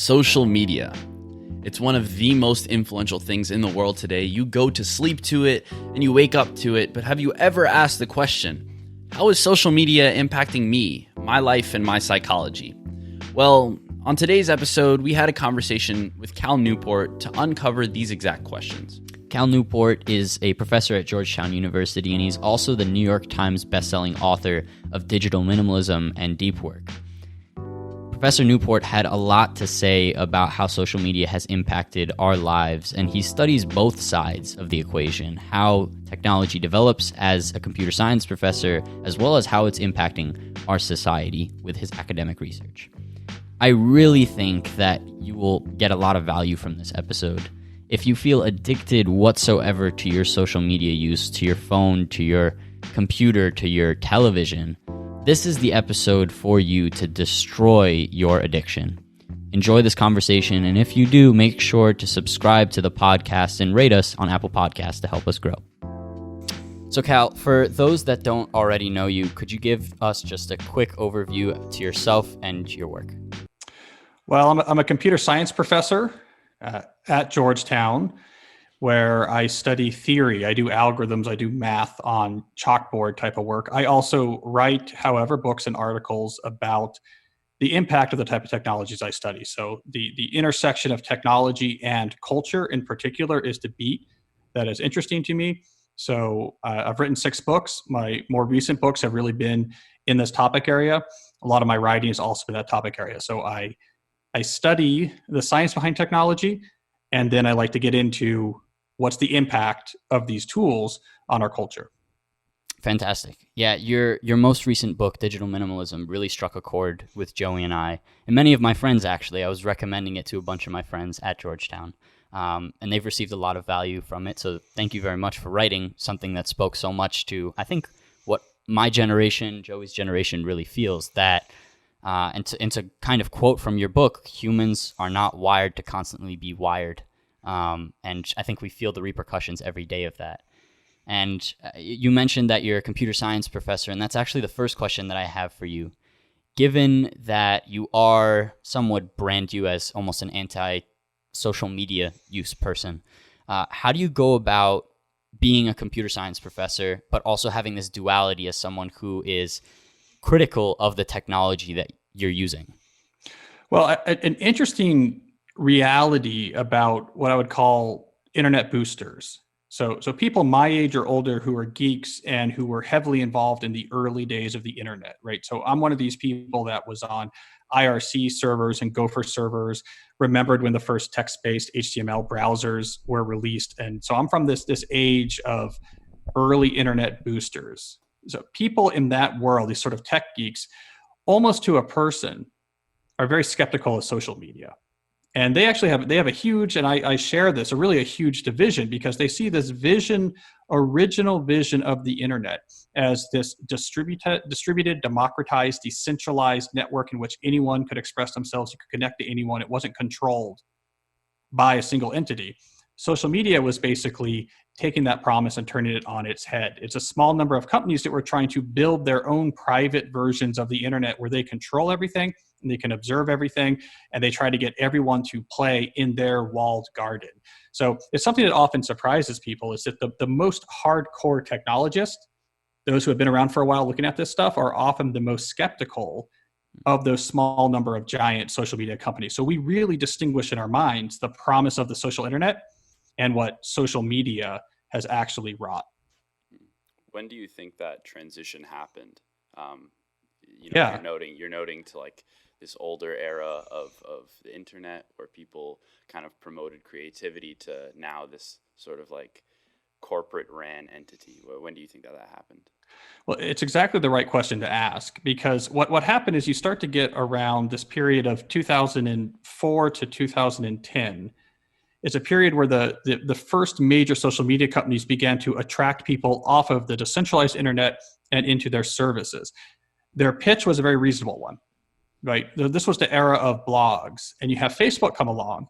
Social media. It's one of the most influential things in the world today. You go to sleep to it and you wake up to it, but have you ever asked the question, how is social media impacting me, my life, and my psychology? Well, on today's episode, we had a conversation with Cal Newport to uncover these exact questions. Cal Newport is a professor at Georgetown University, and he's also the New York Times bestselling author of Digital Minimalism and Deep Work. Professor Newport had a lot to say about how social media has impacted our lives, and he studies both sides of the equation, how technology develops as a computer science professor, as well as how it's impacting our society with his academic research. I really think that you will get a lot of value from this episode. If you feel addicted whatsoever to your social media use, to your phone, to your computer, to your television, this is the episode for you to destroy your addiction. Enjoy this conversation, and if you do, make sure to subscribe to the podcast and rate us on Apple Podcasts to help us grow. So Cal, for those that don't already know you, could you give us just a quick overview to yourself and your work? Well, I'm a computer science professor at Georgetown, where I study theory. I do algorithms, I do math on chalkboard type of work. I also write, however, books and articles about the impact of the type of technologies I study. So the intersection of technology and culture in particular is the beat that is interesting to me. So I've written 6 books. My more recent books have really been in this topic area. A lot of my writing has also been that topic area. So I study the science behind technology, and then I like to get into what's the impact of these tools on our culture. Fantastic. Yeah, your most recent book, Digital Minimalism, really struck a chord with Joey and I, and many of my friends, actually. I was recommending it to a bunch of my friends at Georgetown, and they've received a lot of value from it. So thank you very much for writing something that spoke so much to, I think, what my generation, Joey's generation, really feels, that and to kind of quote from your book, humans are not wired to constantly be wired. And I think we feel the repercussions every day of that. And you mentioned that you're a computer science professor, and that's actually the first question that I have for you. Given that you are somewhat brand you as almost an anti-social media use person, how do you go about being a computer science professor, but also having this duality as someone who is critical of the technology that you're using? Well, an interesting reality about what I would call internet boosters. So people my age or older who are geeks and who were heavily involved in the early days of the internet, right? So I'm one of these people that was on IRC servers and Gopher servers, remembered when the first text-based HTML browsers were released. And so I'm from this age of early internet boosters. So people in that world, these sort of tech geeks, almost to a person, are very skeptical of social media. And they actually have a huge, and I share this, a huge division, because they see this original vision of the internet as this distributed, democratized, decentralized network in which anyone could express themselves, you could connect to anyone. It wasn't controlled by a single entity. Social media was basically taking that promise and turning it on its head. It's a small number of companies that were trying to build their own private versions of the internet where they control everything and they can observe everything, and they try to get everyone to play in their walled garden. So it's something that often surprises people, is that the most hardcore technologists, those who have been around for a while looking at this stuff, are often the most skeptical of those small number of giant social media companies. So we really distinguish in our minds the promise of the social internet and what social media has actually wrought. When do you think that transition happened? Yeah. You're noting to like this older era of the internet where people kind of promoted creativity to now this sort of like corporate ran entity. When do you think that happened? Well, it's exactly the right question to ask, because what happened is you start to get around this period of 2004 to 2010. It's a period where the first major social media companies began to attract people off of the decentralized internet and into their services. Their pitch was a very reasonable one, right? This was the era of blogs, and you have Facebook come along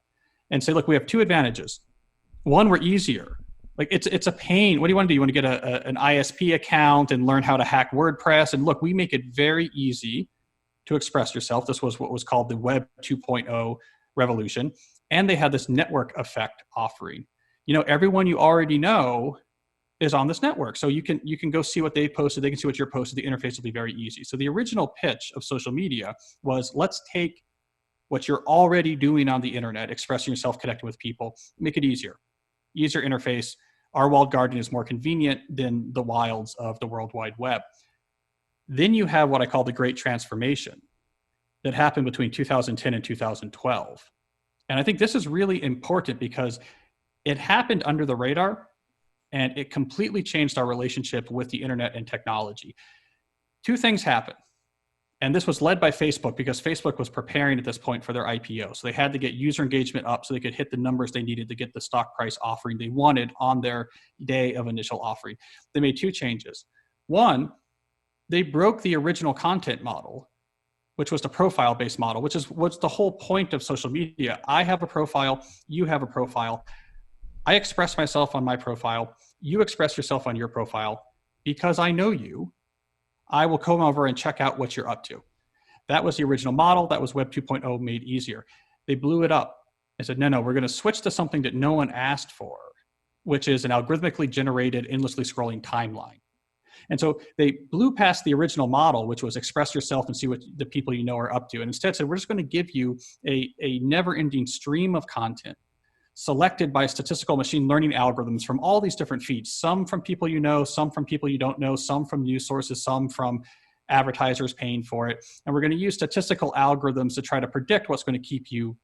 and say, look, we have 2 advantages. One, we're easier. Like it's a pain. What do you want to do? You want to get an ISP account and learn how to hack WordPress. And look, we make it very easy to express yourself. This was what was called the Web 2.0 revolution. And they had this network effect offering. Everyone you already know is on this network. So you can go see what they posted. They can see what you're posted. The interface will be very easy. So the original pitch of social media was, let's take what you're already doing on the internet, expressing yourself, connecting with people, make it easier. Easier interface. Our walled garden is more convenient than the wilds of the World Wide Web. Then you have what I call the Great Transformation that happened between 2010 and 2012. And I think this is really important because it happened under the radar and it completely changed our relationship with the internet and technology. Two things happened. And this was led by Facebook because Facebook was preparing at this point for their IPO. So they had to get user engagement up so they could hit the numbers they needed to get the stock price offering they wanted on their day of initial offering. They made two changes. One, they broke the original content model, which was the profile-based model, which is what's the whole point of social media. I have a profile, you have a profile. I express myself on my profile, you express yourself on your profile. Because I know you, I will come over and check out what you're up to. That was the original model. That was Web 2.0 made easier. They blew it up and said, no, we're going to switch to something that no one asked for, which is an algorithmically generated, endlessly scrolling timeline. And so they blew past the original model, which was express yourself and see what the people you know are up to. And instead said, we're just going to give you a never-ending stream of content selected by statistical machine learning algorithms from all these different feeds, some from people you know, some from people you don't know, some from news sources, some from advertisers paying for it. And we're going to use statistical algorithms to try to predict what's going to keep you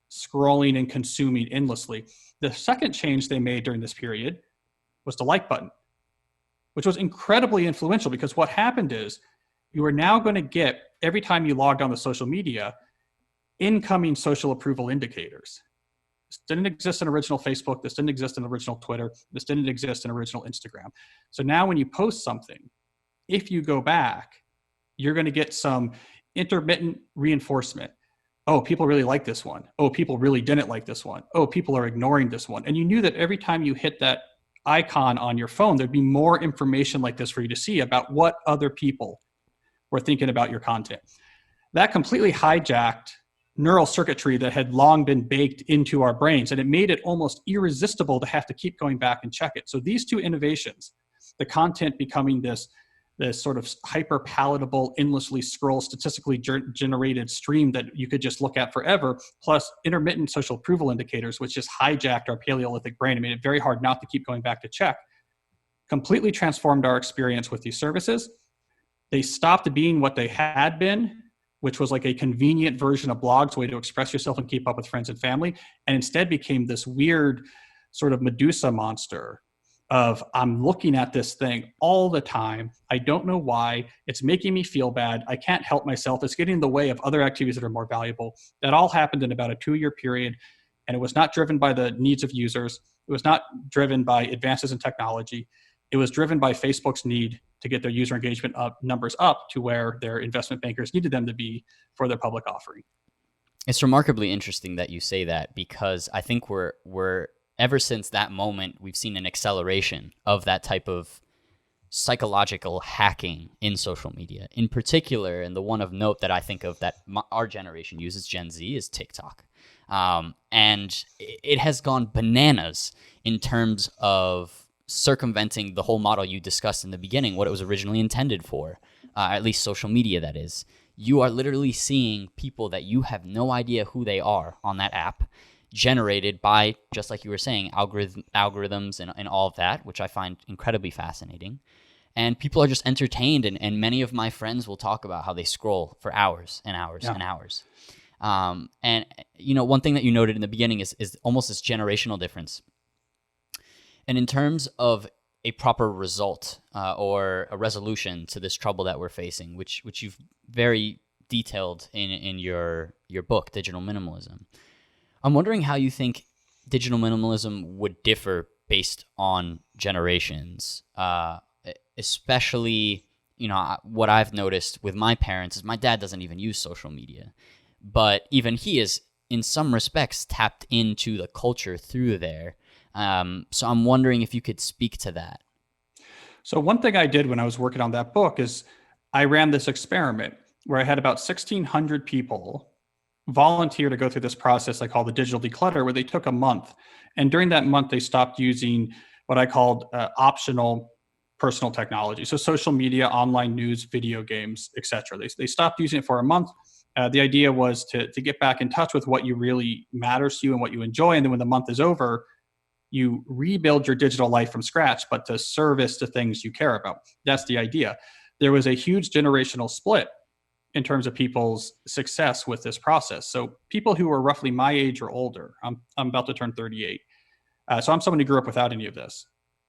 scrolling and consuming endlessly. The second change they made during this period was the like button, which was incredibly influential because what happened is you are now going to get, every time you logged on to social media, incoming social approval indicators. This didn't exist in original Facebook. This didn't exist in original Twitter. This didn't exist in original Instagram. So now when you post something, if you go back, you're going to get some intermittent reinforcement. Oh, people really like this one. Oh, people really didn't like this one. Oh, people are ignoring this one. And you knew that every time you hit that icon on your phone, there'd be more information like this for you to see about what other people were thinking about your content. That completely hijacked neural circuitry that had long been baked into our brains, and it made it almost irresistible to have to keep going back and check it. So these two innovations, the content becoming this sort of hyper palatable, endlessly scroll, statistically generated stream that you could just look at forever, plus intermittent social approval indicators, which just hijacked our Paleolithic brain and made it very hard not to keep going back to check, completely transformed our experience with these services. They stopped being what they had been, which was like a convenient version of blogs, a way to express yourself and keep up with friends and family, and instead became this weird sort of Medusa monster of, I'm looking at this thing all the time. I don't know why. It's making me feel bad. I can't help myself. It's getting in the way of other activities that are more valuable. That all happened in about a 2-year period, and it was not driven by the needs of users. It was not driven by advances in technology. It was driven by Facebook's need to get their user engagement numbers up to where their investment bankers needed them to be for their public offering. It's remarkably interesting that you say that, because I think we're ever since that moment, we've seen an acceleration of that type of psychological hacking in social media. In particular, and the one of note that I think of that our generation uses, Gen Z, is TikTok. And it has gone bananas in terms of circumventing the whole model you discussed in the beginning, what it was originally intended for, at least social media, that is. You are literally seeing people that you have no idea who they are on that app, generated by, just like you were saying, algorithms and all of that, which I find incredibly fascinating. And people are just entertained, and many of my friends will talk about how they scroll for hours and hours and hours. And, one thing that you noted in the beginning is almost this generational difference. And in terms of a proper result or a resolution to this trouble that we're facing, which you've very detailed in your book, Digital Minimalism, I'm wondering how you think digital minimalism would differ based on generations, especially, what I've noticed with my parents is my dad doesn't even use social media, but even he is, in some respects, tapped into the culture through there. So I'm wondering if you could speak to that. So one thing I did when I was working on that book is I ran this experiment where I had about 1,600 people volunteer to go through this process I call the digital declutter, where they took a month. And during that month, they stopped using what I called optional personal technology. So social media, online news, video games, etc. They stopped using it for a month. The idea was to get back in touch with what you really matters to you and what you enjoy. And then when the month is over, you rebuild your digital life from scratch, but to service the things you care about. That's the idea. There was a huge generational split in terms of people's success with this process. So people who were roughly my age or older, I'm about to turn 38. So I'm someone who grew up without any of this.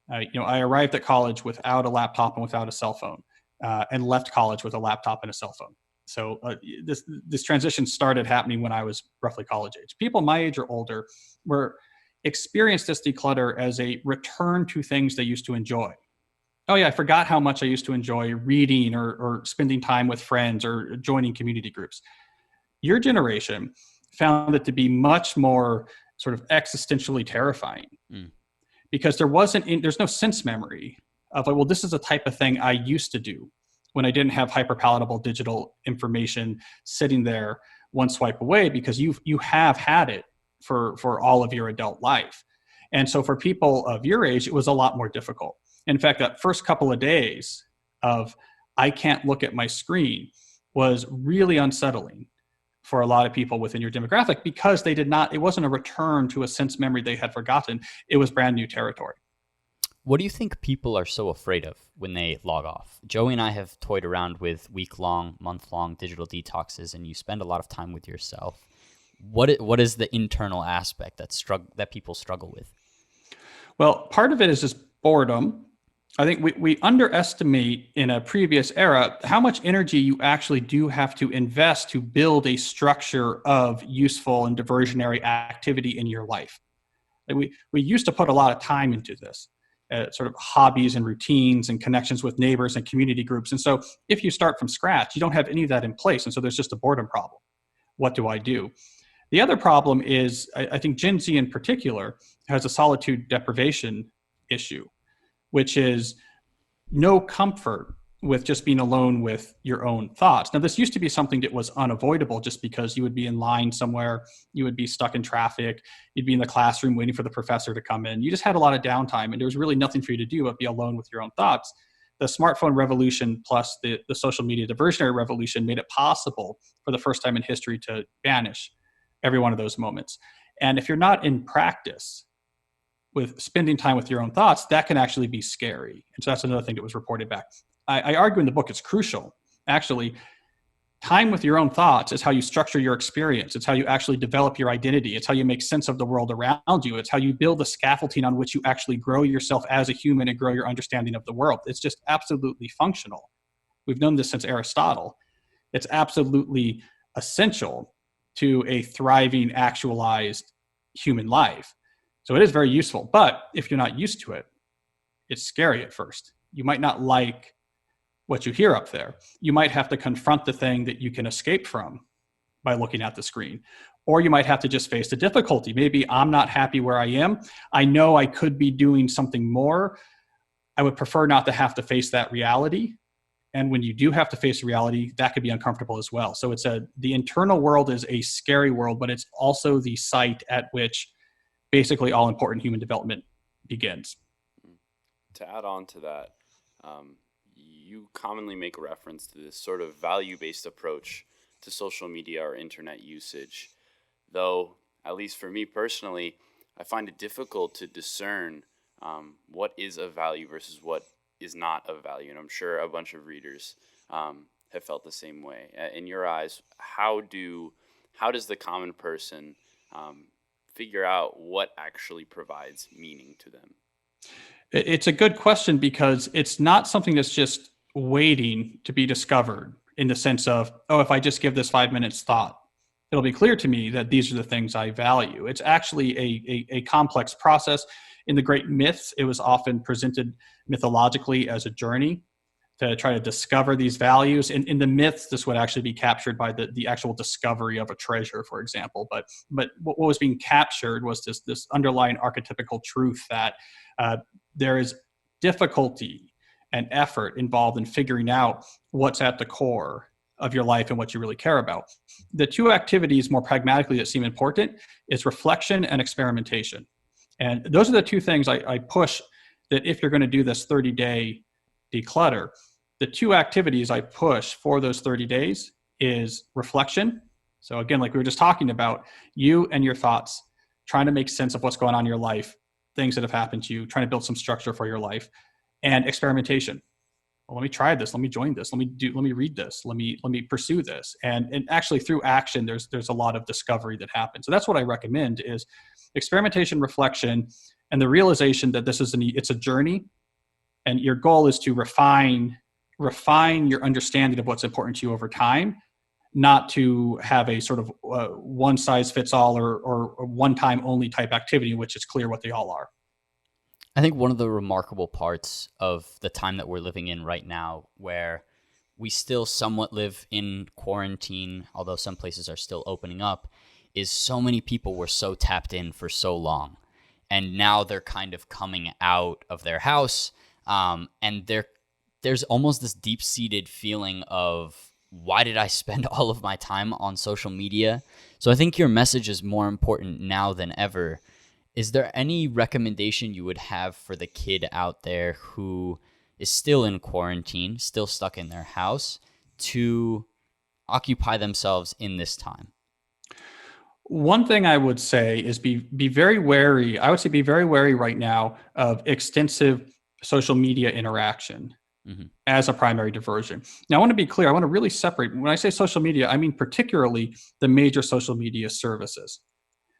I arrived at college without a laptop and without a cell phone, and left college with a laptop and a cell phone. So this transition started happening when I was roughly college age. People my age or older experienced this declutter as a return to things they used to enjoy. Oh yeah, I forgot how much I used to enjoy reading or spending time with friends or joining community groups. Your generation found it to be much more sort of existentially terrifying because there's no sense memory of like, well, this is a type of thing I used to do when I didn't have hyperpalatable digital information sitting there one swipe away, because you have had it for all of your adult life. And so for people of your age, it was a lot more difficult. In fact, that first couple of days of I can't look at my screen was really unsettling for a lot of people within your demographic, because it wasn't a return to a sense memory they had forgotten. It was brand new territory. What do you think people are so afraid of when they log off? Joey and I have toyed around with week-long, month-long digital detoxes, and you spend a lot of time with yourself. What is the internal aspect that people struggle with? Well, part of it is just boredom. I think we underestimate in a previous era how much energy you actually do have to invest to build a structure of useful and diversionary activity in your life. We used to put a lot of time into this, sort of hobbies and routines and connections with neighbors and community groups. And so if you start from scratch, you don't have any of that in place. And so there's just a boredom problem. What do I do? The other problem is, I think Gen Z in particular has a solitude deprivation issue, which is no comfort with just being alone with your own thoughts. Now, this used to be something that was unavoidable just because you would be in line somewhere, you would be stuck in traffic, you'd be in the classroom waiting for the professor to come in. You just had a lot of downtime, and there was really nothing for you to do but be alone with your own thoughts. The smartphone revolution plus the social media diversionary revolution made it possible for the first time in history to banish every one of those moments. And if you're not in practice with spending time with your own thoughts, that can actually be scary. And so that's another thing that was reported back. I argue in the book it's crucial. Actually, time with your own thoughts is how you structure your experience. It's how you actually develop your identity. It's how you make sense of the world around you. It's how you build the scaffolding on which you actually grow yourself as a human and grow your understanding of the world. It's just absolutely functional. We've known this since Aristotle. It's absolutely essential to a thriving, actualized human life. So it is very useful. But if you're not used to it, it's scary at first. You might not like what you hear up there. You might have to confront the thing that you can escape from by looking at the screen. Or you might have to just face the difficulty. Maybe I'm not happy where I am. I know I could be doing something more. I would prefer not to have to face that reality. And when you do have to face reality, that could be uncomfortable as well. So the internal world is a scary world, but it's also the site at which basically all important human development begins. To add on to that, you commonly make reference to this sort of value-based approach to social media or internet usage. Though, at least for me personally, I find it difficult to discern what is of value versus what is not of value. And I'm sure a bunch of readers have felt the same way. In your eyes, how does the common person figure out what actually provides meaning to them? It's a good question, because it's not something that's just waiting to be discovered in the sense of, oh, if I just give this 5 minutes thought, it'll be clear to me that these are the things I value. It's actually a complex process. In the great myths, it was often presented mythologically as a journey to try to discover these values. In the myths, this would actually be captured by the actual discovery of a treasure, for example. But what was being captured was this underlying archetypical truth that there is difficulty and effort involved in figuring out what's at the core of your life and what you really care about. The two activities more pragmatically that seem important is reflection and experimentation. And those are the two things I push, that if you're going to do this 30-day declutter, the two activities I push for those 30 days is reflection. So again, like we were just talking about, you and your thoughts, trying to make sense of what's going on in your life, things that have happened to you, trying to build some structure for your life, and experimentation. Well, let me try this. Let me join this. Let me read this. Let me pursue this. And actually through action, there's a lot of discovery that happens. So that's what I recommend is experimentation, reflection, and the realization that it's a journey, and your goal is to refine your understanding of what's important to you over time, not to have a sort of one size fits all or one time only type activity, which is clear what they all are. I think one of the remarkable parts of the time that we're living in right now, where we still somewhat live in quarantine, although some places are still opening up, is so many people were so tapped in for so long. And now they're kind of coming out of their house, and there's almost this deep-seated feeling of, why did I spend all of my time on social media? So I think your message is more important now than ever. Is there any recommendation you would have for the kid out there who is still in quarantine, still stuck in their house, to occupy themselves in this time? One thing I would say is be very wary. I would say be very wary right now of extensive social media interaction as a primary diversion. Now, I want to be clear. I want to really separate. When I say social media, I mean particularly the major social media services.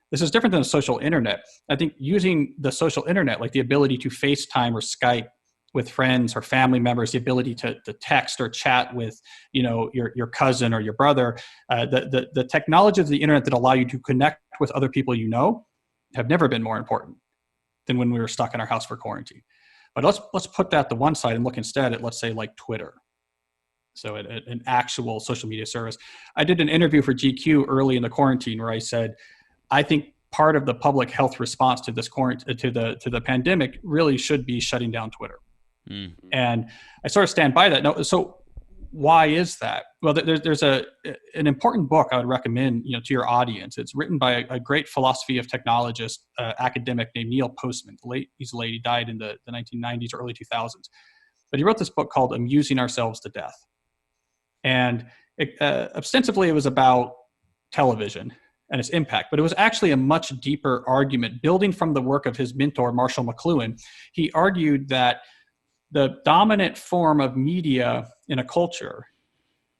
This is different than the social internet. I think using the social internet, like the ability to FaceTime or Skype with friends or family members, the ability to text or chat with, your cousin or your brother, the technologies of the internet that allow you to connect with other people have never been more important than when we were stuck in our house for quarantine. But let's put that to one side and look instead at, let's say, like Twitter. So an actual social media service. I did an interview for GQ early in the quarantine where I said, I think part of the public health response to this to the pandemic really should be shutting down Twitter. Mm-hmm. And I sort of stand by that. No, so why is that? Well, there's an important book I would recommend to your audience. It's written by a great philosophy of technologist academic named Neil Postman. He's late. He died in the 1990s or early 2000s. But he wrote this book called Amusing Ourselves to Death. And ostensibly it was about television and its impact, but it was actually a much deeper argument building from the work of his mentor, Marshall McLuhan. He argued that the dominant form of media in a culture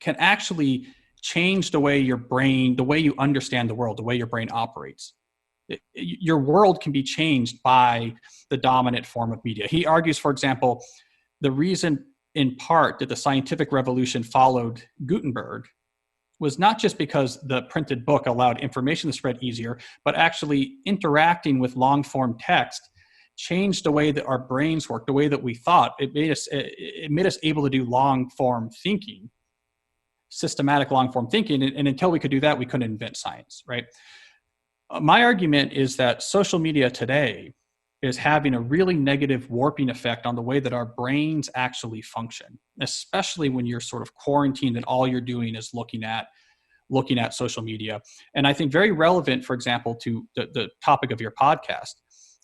can actually change the way the way you understand the world, the way your brain operates. Your world can be changed by the dominant form of media. He argues, for example, the reason in part that the scientific revolution followed Gutenberg was not just because the printed book allowed information to spread easier, but actually interacting with long-form text changed the way that our brains work, the way that we thought. It made us able to do long-form thinking, systematic long-form thinking. And until we could do that, we couldn't invent science, right? My argument is that social media today is having a really negative warping effect on the way that our brains actually function, especially when you're sort of quarantined and all you're doing is looking at social media. And I think very relevant, for example, to the topic of your podcast,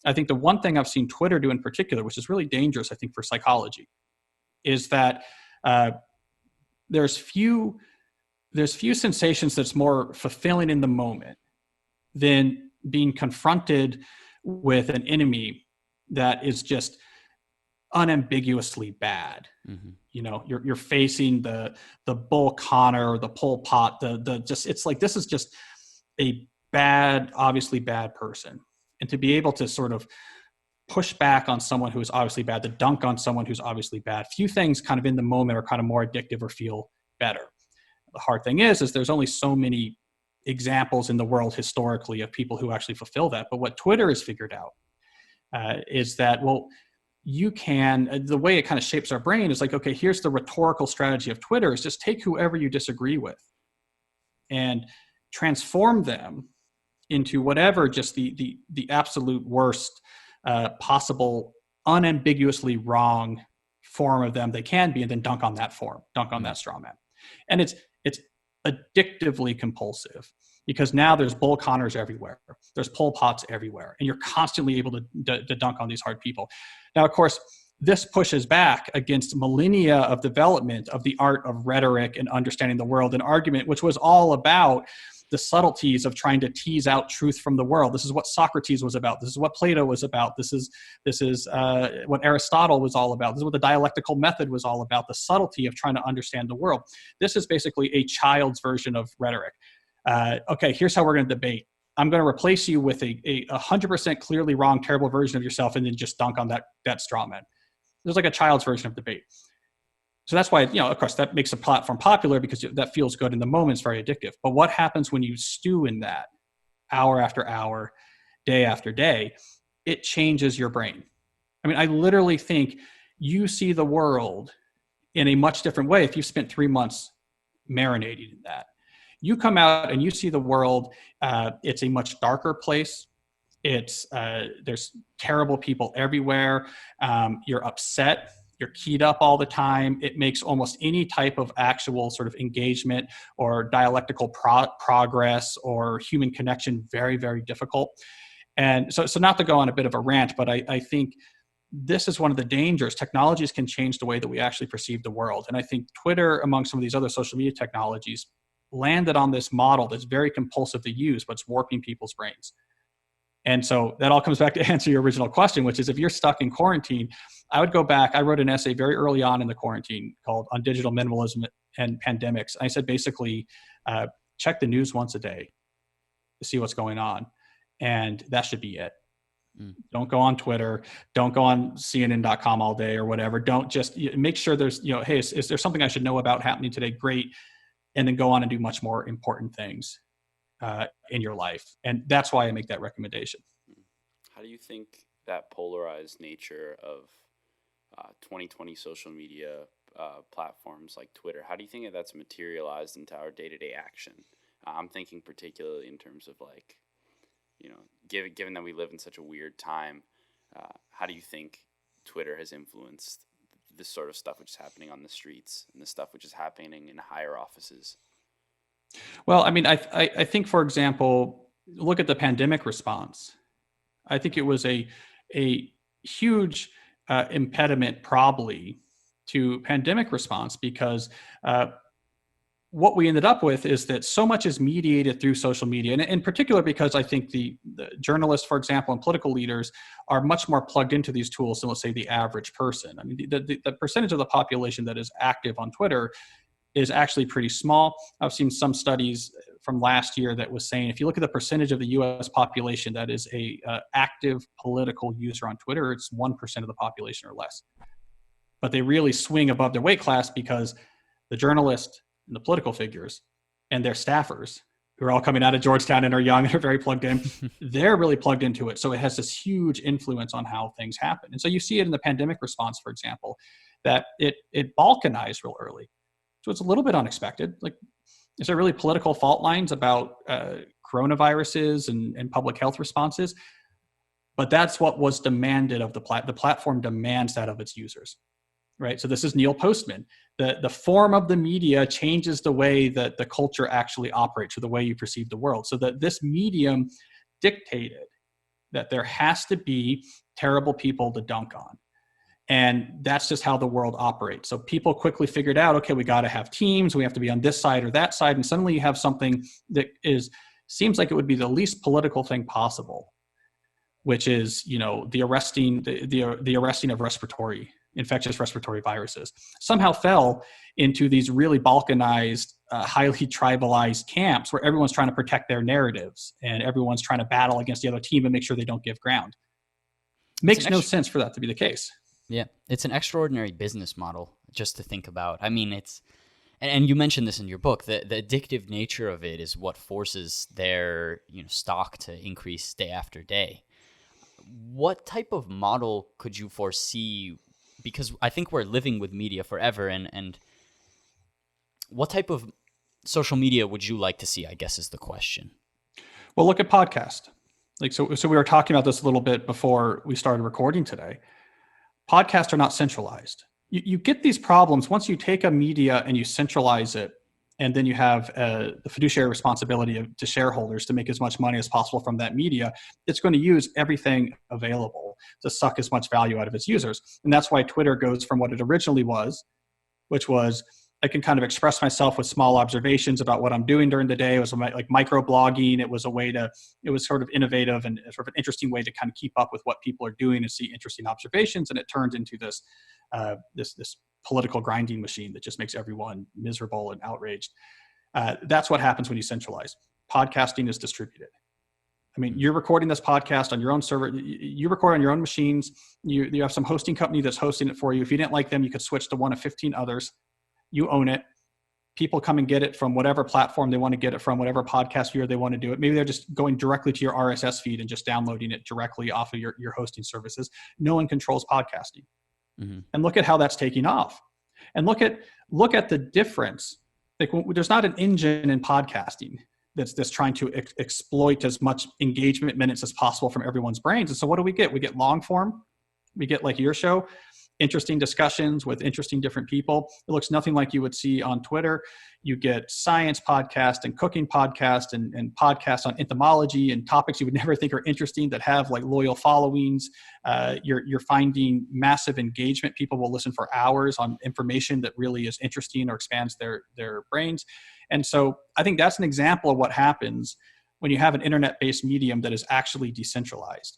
I think the one thing I've seen Twitter do in particular, which is really dangerous, I think, for psychology, is that there's few sensations that's more fulfilling in the moment than being confronted with an enemy that is just unambiguously bad. Mm-hmm. You're facing the Bull Connor, the Pol Pot, it's like, this is just a obviously bad person. And to be able to sort of push back on someone who is obviously bad, to dunk on someone who's obviously bad, few things kind of in the moment are kind of more addictive or feel better. The hard thing is there's only so many examples in the world historically of people who actually fulfill that. But what Twitter has figured out is that, well, the way it kind of shapes our brain is like, okay, here's the rhetorical strategy of Twitter is just take whoever you disagree with and transform them into whatever just the absolute worst possible, unambiguously wrong form of them they can be, and then dunk on that straw man. And it's It's addictively compulsive, because now there's Bull Connors everywhere. There's Pol Pots everywhere. And you're constantly able to dunk on these hard people. Now, of course, this pushes back against millennia of development of the art of rhetoric and understanding the world, an argument which was all about the subtleties of trying to tease out truth from the world. This is what Socrates was about. This is what Plato was about. This is what Aristotle was all about. This is what the dialectical method was all about, the subtlety of trying to understand the world. This is basically a child's version of rhetoric. Okay, here's how we're going to debate. I'm going to replace you with a 100% clearly wrong, terrible version of yourself, and then just dunk on that straw man. There's like a child's version of debate. So that's why, of course, that makes a platform popular, because that feels good in the moment. It's very addictive. But what happens when you stew in that hour after hour, day after day? It changes your brain. I mean, I literally think you see the world in a much different way if you've spent 3 months marinating in that. You come out and you see the world, it's a much darker place. There's terrible people everywhere. You're upset. You're keyed up all the time. It makes almost any type of actual sort of engagement or dialectical progress or human connection very, very difficult. And so not to go on a bit of a rant, but I think this is one of the dangers. Technologies can change the way that we actually perceive the world. And I think Twitter, among some of these other social media technologies, landed on this model that's very compulsive to use, but it's warping people's brains. And so that all comes back to answer your original question, which is, if you're stuck in quarantine, I would go back. I wrote an essay very early on in the quarantine called On Digital Minimalism and Pandemics. I said, basically, check the news once a day to see what's going on. And that should be it. Don't go on Twitter. Don't go on CNN.com all day or whatever. Don't just make sure there's, hey, is there something I should know about happening today? Great. And then go on and do much more important things in your life. And that's why I make that recommendation. How do you think that polarized nature of 2020 social media platforms like Twitter, how do you think that's materialized into our day-to-day action? I'm thinking particularly in terms of given that we live in such a weird time, how do you think Twitter has influenced this sort of stuff which is happening on the streets and the stuff which is happening in higher offices? Well, I mean, I think, for example, look at the pandemic response. I think it was a huge impediment probably to pandemic response, because what we ended up with is that so much is mediated through social media, and in particular because I think the journalists, for example, and political leaders are much more plugged into these tools than, let's say, the average person. I mean, the percentage of the population that is active on Twitter is actually pretty small. I've seen some studies from last year that was saying, if you look at the percentage of the US population that is a active political user on Twitter, it's 1% of the population or less. But they really swing above their weight class because the journalists and the political figures and their staffers, who are all coming out of Georgetown and are young and are very plugged in, they're really plugged into it. So it has this huge influence on how things happen. And so you see it in the pandemic response, for example, that it balkanized real early. So it's a little bit unexpected. Like, is there really political fault lines about coronaviruses and public health responses? But that's what was demanded of the platform demands that of its users, right? So this is Neil Postman. The form of the media changes the way that the culture actually operates, or the way you perceive the world. So that this medium dictated that there has to be terrible people to dunk on. And that's just how the world operates. So people quickly figured out, okay, we got to have teams. We have to be on this side or that side. And suddenly you have something that seems like it would be the least political thing possible, which is, the arresting of infectious respiratory viruses, somehow fell into these really balkanized, highly tribalized camps where everyone's trying to protect their narratives and everyone's trying to battle against the other team and make sure they don't give ground. Makes no sense for that to be the case. Yeah, it's an extraordinary business model just to think about. I mean, and you mentioned this in your book, the addictive nature of it is what forces their stock to increase day after day. What type of model could you foresee? Because I think we're living with media forever, and what type of social media would you like to see, I guess, is the question. Well, look at podcast. So we were talking about this a little bit before we started recording today. Podcasts are not centralized. You get these problems once you take a media and you centralize it and then you have the fiduciary responsibility to shareholders to make as much money as possible from that media, it's going to use everything available to suck as much value out of its users. And that's why Twitter goes from what it originally was, which was I can kind of express myself with small observations about what I'm doing during the day. It was like micro blogging. It was it was sort of innovative and sort of an interesting way to kind of keep up with what people are doing and see interesting observations. And it turned into this political grinding machine that just makes everyone miserable and outraged. That's what happens when you centralize. Podcasting is distributed. I mean, you're recording this podcast on your own server. You record on your own machines. You have some hosting company that's hosting it for you. If you didn't like them, you could switch to one of 15 others. You own it. People come and get it from whatever platform they want to get it from, whatever podcast viewer they want to do it. Maybe they're just going directly to your RSS feed and just downloading it directly off of your hosting services. No one controls podcasting. Mm-hmm. And look at how that's taking off. And look at the difference. Like, there's not an engine in podcasting that's trying to exploit as much engagement minutes as possible from everyone's brains. And so what do we get? We get long form. We get like your show, interesting discussions with interesting different people. It looks nothing like you would see on Twitter. You get science podcast and cooking podcast and podcasts on entomology and topics you would never think are interesting that have like loyal followings. You're finding massive engagement. People will listen for hours on information that really is interesting or expands their brains. And so I think that's an example of what happens when you have an internet-based medium that is actually decentralized.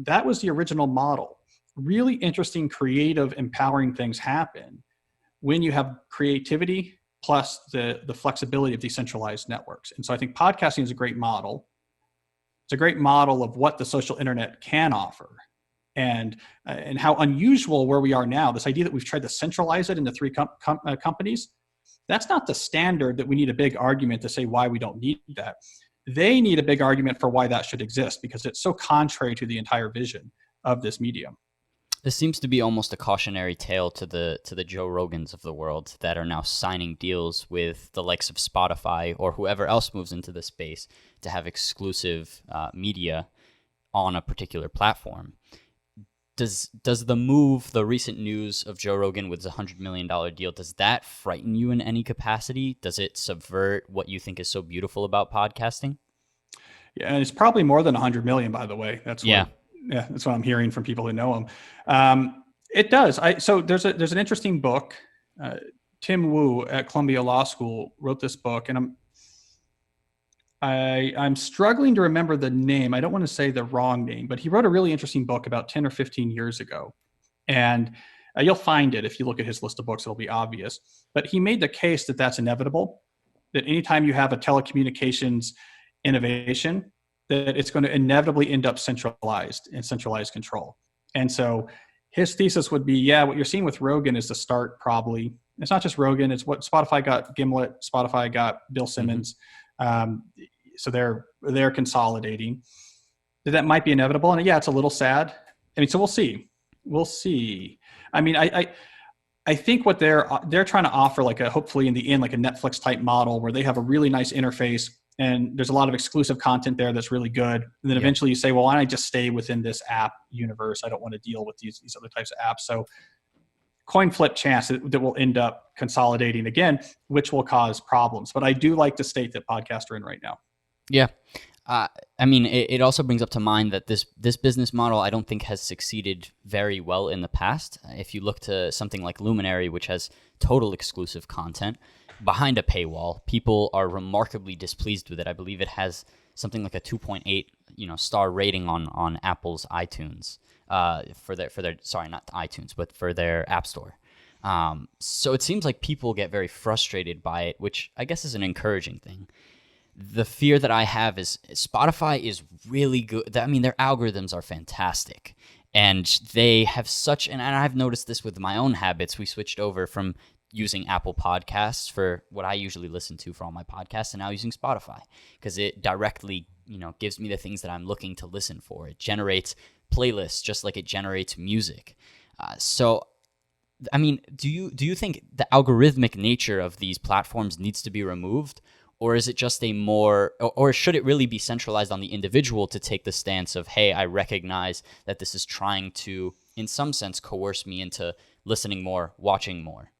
That was the original model. Really interesting, creative, empowering things happen when you have creativity plus the flexibility of decentralized networks. And so I think podcasting is a great model. It's a great model of what the social internet can offer and how unusual where we are now. This idea that we've tried to centralize it into three companies, that's not the standard that we need a big argument to say why we don't need that. They need a big argument for why that should exist because it's so contrary to the entire vision of this medium. This seems to be almost a cautionary tale to the Joe Rogans of the world that are now signing deals with the likes of Spotify or whoever else moves into the space to have exclusive media on a particular platform. Does the recent news of Joe Rogan with the $100 million deal, does that frighten you in any capacity? Does it subvert what you think is so beautiful about podcasting? Yeah, and it's probably more than 100 million, by the way. That's what I'm hearing from people who know him. It does. So there's an interesting book. Tim Wu at Columbia Law School wrote this book, and I'm struggling to remember the name. I don't want to say the wrong name, but he wrote a really interesting book about 10 or 15 years ago. And you'll find it if you look at his list of books, it'll be obvious. But he made the case that that's inevitable, that anytime you have a telecommunications innovation, that it's going to inevitably end up centralized in centralized control. And so his thesis would be, what you're seeing with Rogan is the start probably. It's not just Rogan, it's what Spotify got Gimlet, Spotify got Bill Simmons. So they're consolidating. That might be inevitable. And it's a little sad. I mean, so we'll see. I mean, I think what they're trying to offer, hopefully in the end, like a Netflix type model where they have a really nice interface and there's a lot of exclusive content there that's really good. And then eventually you say, well, why don't I just stay within this app universe? I don't want to deal with these other types of apps. So coin flip chance that will end up consolidating again, which will cause problems. But I do like the state that podcasts are in right now. Yeah. I mean, it also brings up to mind that this business model, I don't think has succeeded very well in the past. If you look to something like Luminary, which has total exclusive content behind a paywall, people are remarkably displeased with it. I believe it has something like a 2.8, star rating on Apple's iTunes, for their sorry, not iTunes, but for their App Store. So it seems like people get very frustrated by it, which I guess is an encouraging thing. The fear that I have is Spotify is really good. I mean, their algorithms are fantastic. And they have and I've noticed this with my own habits. We switched over from using Apple Podcasts for what I usually listen to for all my podcasts and now using Spotify because it directly, gives me the things that I'm looking to listen for. It generates playlists just like it generates music. So, I mean, do you think the algorithmic nature of these platforms needs to be removed? Or is it just or should it really be centralized on the individual to take the stance of, hey, I recognize that this is trying to, in some sense, coerce me into listening more, watching more?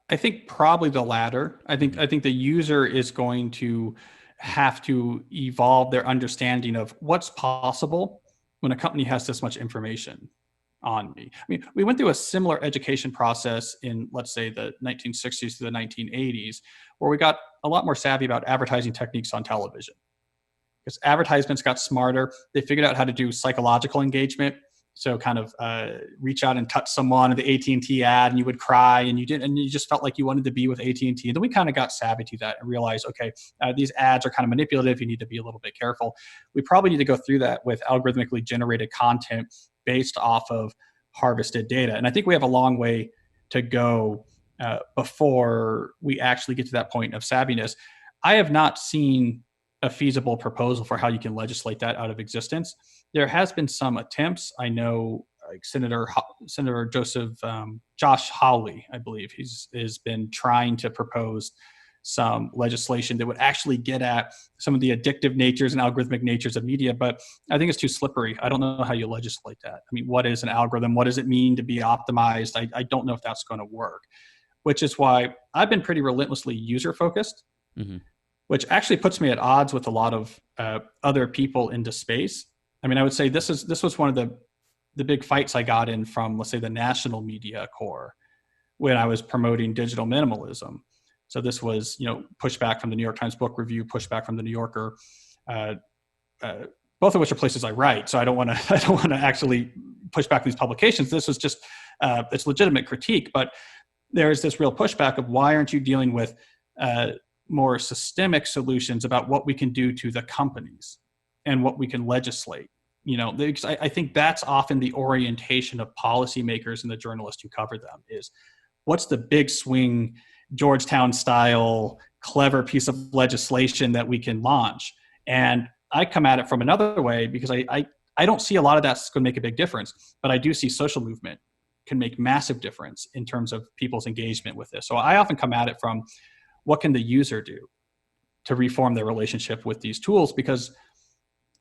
I think probably the latter. I think the user is going to have to evolve their understanding of what's possible when a company has this much information on me. I mean, we went through a similar education process in, let's say, the 1960s to the 1980s, where we got a lot more savvy about advertising techniques on television. Because advertisements got smarter. They figured out how to do psychological engagement. So kind of reach out and touch someone in the AT&T ad, and you would cry, and you just felt like you wanted to be with AT&T. And then we kind of got savvy to that and realized, okay, these ads are kind of manipulative. You need to be a little bit careful. We probably need to go through that with algorithmically generated content based off of harvested data. And I think we have a long way to go before we actually get to that point of savviness. I have not seen a feasible proposal for how you can legislate that out of existence. There has been some attempts. I know Senator Josh Hawley, I believe, has been trying to propose some legislation that would actually get at some of the addictive natures and algorithmic natures of media, but I think it's too slippery. I don't know how you legislate that. I mean, what is an algorithm? What does it mean to be optimized? I don't know if that's going to work, which is why I've been pretty relentlessly user-focused, which actually puts me at odds with a lot of other people into space. I mean, I would say this was one of the big fights I got in from, let's say, the national media core when I was promoting digital minimalism. So this was, pushback from the New York Times Book Review, pushback from the New Yorker, both of which are places I write. So I don't want to actually push back these publications. This was just it's legitimate critique, but there is this real pushback of why aren't you dealing with more systemic solutions about what we can do to the companies and what we can legislate. Because I think that's often the orientation of policymakers and the journalists who cover them is what's the big swing Georgetown style clever piece of legislation that we can launch. And I come at it from another way because I don't see a lot of that's going to make a big difference, but I do see social movement can make massive difference in terms of people's engagement with this. So I often come at it from what can the user do to reform their relationship with these tools, because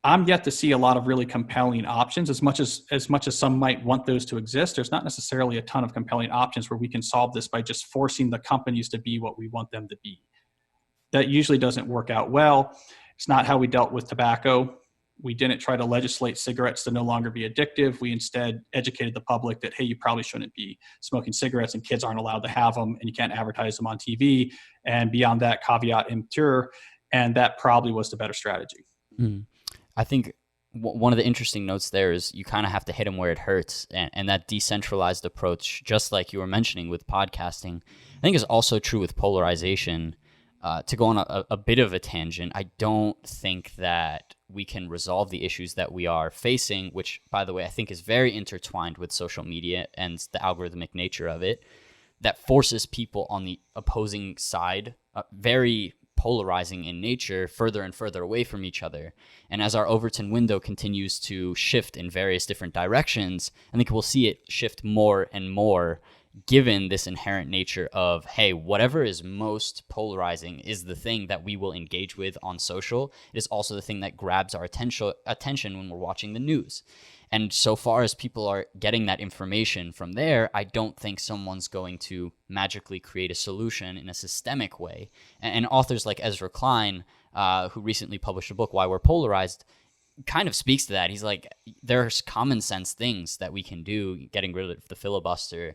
I'm yet to see a lot of really compelling options. As much as some might want those to exist, there's not necessarily a ton of compelling options where we can solve this by just forcing the companies to be what we want them to be. That usually doesn't work out well. It's not how we dealt with tobacco. We didn't try to legislate cigarettes to no longer be addictive. We instead educated the public that, hey, you probably shouldn't be smoking cigarettes and kids aren't allowed to have them and you can't advertise them on TV. And beyond that, caveat emptor. And that probably was the better strategy. I think one of the interesting notes there is you kind of have to hit them where it hurts. And that decentralized approach, just like you were mentioning with podcasting, I think is also true with polarization. To go on a bit of a tangent, I don't think that we can resolve the issues that we are facing, which, by the way, I think is very intertwined with social media and the algorithmic nature of it, that forces people on the opposing side, very polarizing in nature, further and further away from each other. And as our Overton window continues to shift in various different directions, I think we'll see it shift more and more, given this inherent nature of, hey, whatever is most polarizing is the thing that we will engage with on social. It is also the thing that grabs our attention when we're watching the news. And so far as people are getting that information from there, I don't think someone's going to magically create a solution in a systemic way. And authors like Ezra Klein, who recently published a book, Why We're Polarized, kind of speaks to that. He's like, there's common sense things that we can do, getting rid of the filibuster,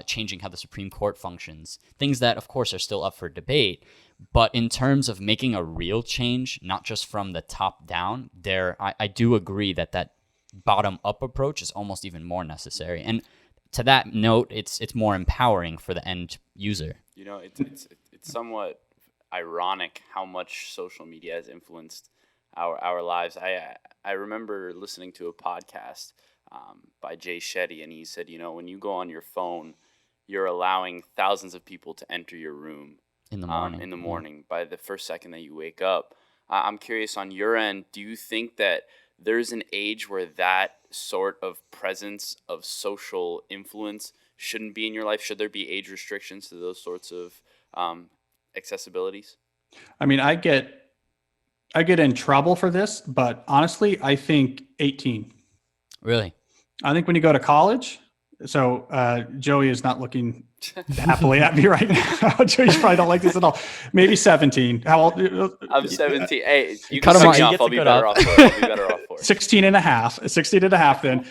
changing how the Supreme Court functions, things that, of course, are still up for debate. But in terms of making a real change, not just from the top down, I do agree that bottom-up approach is almost even more necessary. And to that note, it's more empowering for the end user. It's somewhat ironic how much social media has influenced our lives. I remember listening to a podcast by Jay Shetty, and he said, when you go on your phone, you're allowing thousands of people to enter your room in the morning. By the first second that you wake up. I'm curious, on your end, do you think that there's an age where that sort of presence of social influence shouldn't be in your life? Should there be age restrictions to those sorts of accessibilities? I mean, I get in trouble for this, but honestly, I think 18. Really? I think when you go to college, so Joey is not looking happily at me right now. You probably don't like this at all. Maybe 17. How old? I'm 17. Hey, you Cut can him cut me off. off. I'll be better off for it. I'll be better off for it. 16 and a half then.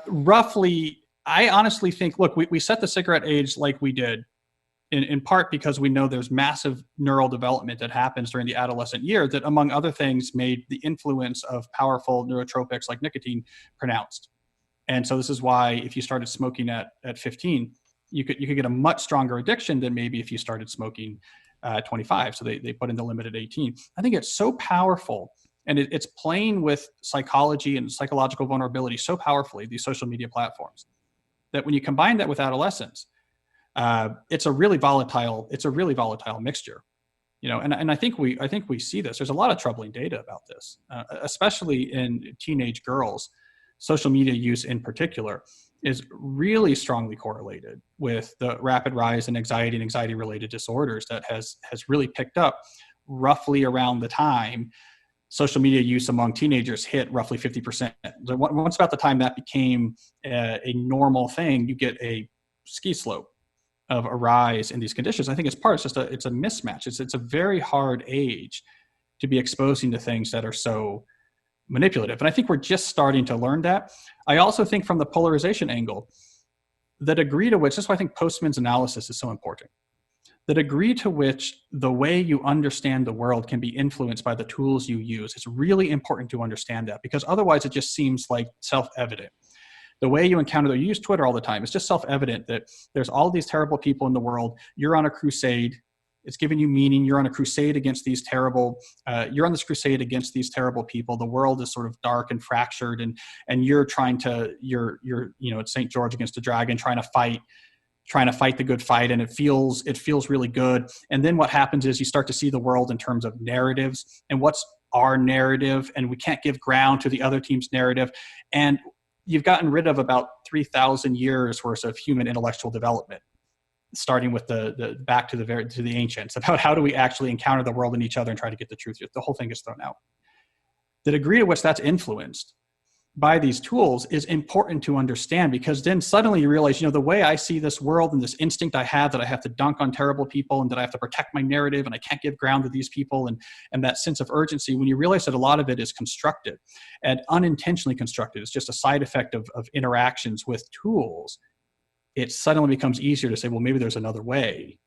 Roughly, I honestly think, look, we set the cigarette age like we did in part because we know there's massive neural development that happens during the adolescent year that, among other things, made the influence of powerful neurotropics like nicotine pronounced. And so this is why if you started smoking at 15, you could get a much stronger addiction than maybe if you started smoking at 25. So they put in the limit at 18. I think it's so powerful, and it's playing with psychology and psychological vulnerability so powerfully, these social media platforms, that when you combine that with adolescence, it's a really volatile mixture. And I think we see this. There's a lot of troubling data about this, especially in teenage girls. Social media use in particular is really strongly correlated with the rapid rise in anxiety and anxiety-related disorders that has really picked up roughly around the time social media use among teenagers hit roughly 50%. So once about the time that became a normal thing, you get a ski slope of a rise in these conditions. I think it's a mismatch. It's a very hard age to be exposing to things that are so manipulative. And I think we're just starting to learn that. I also think from the polarization angle, the degree to which, that's why I think Postman's analysis is so important. The degree to which the way you understand the world can be influenced by the tools you use. It's really important to understand that, because otherwise it just seems like self-evident. The way you encounter, you use Twitter all the time, it's just self-evident that there's all these terrible people in the world. You're on a crusade. It's giving you meaning. You're on a crusade against these terrible, people. The world is sort of dark and fractured, and you're trying to, it's St. George against a dragon, trying to fight the good fight. And it feels really good. And then what happens is you start to see the world in terms of narratives and what's our narrative. And we can't give ground to the other team's narrative. And you've gotten rid of about 3,000 years worth of human intellectual development, starting with the back to the ancients, about how do we actually encounter the world and each other and try to get the truth. The whole thing is thrown out. The degree to which that's influenced by these tools is important to understand, because then suddenly you realize, the way I see this world and this instinct I have that I have to dunk on terrible people and that I have to protect my narrative and I can't give ground to these people, and that sense of urgency, when you realize that a lot of it is constructed and unintentionally constructed, it's just a side effect of interactions with tools, it suddenly becomes easier to say, well, maybe there's another way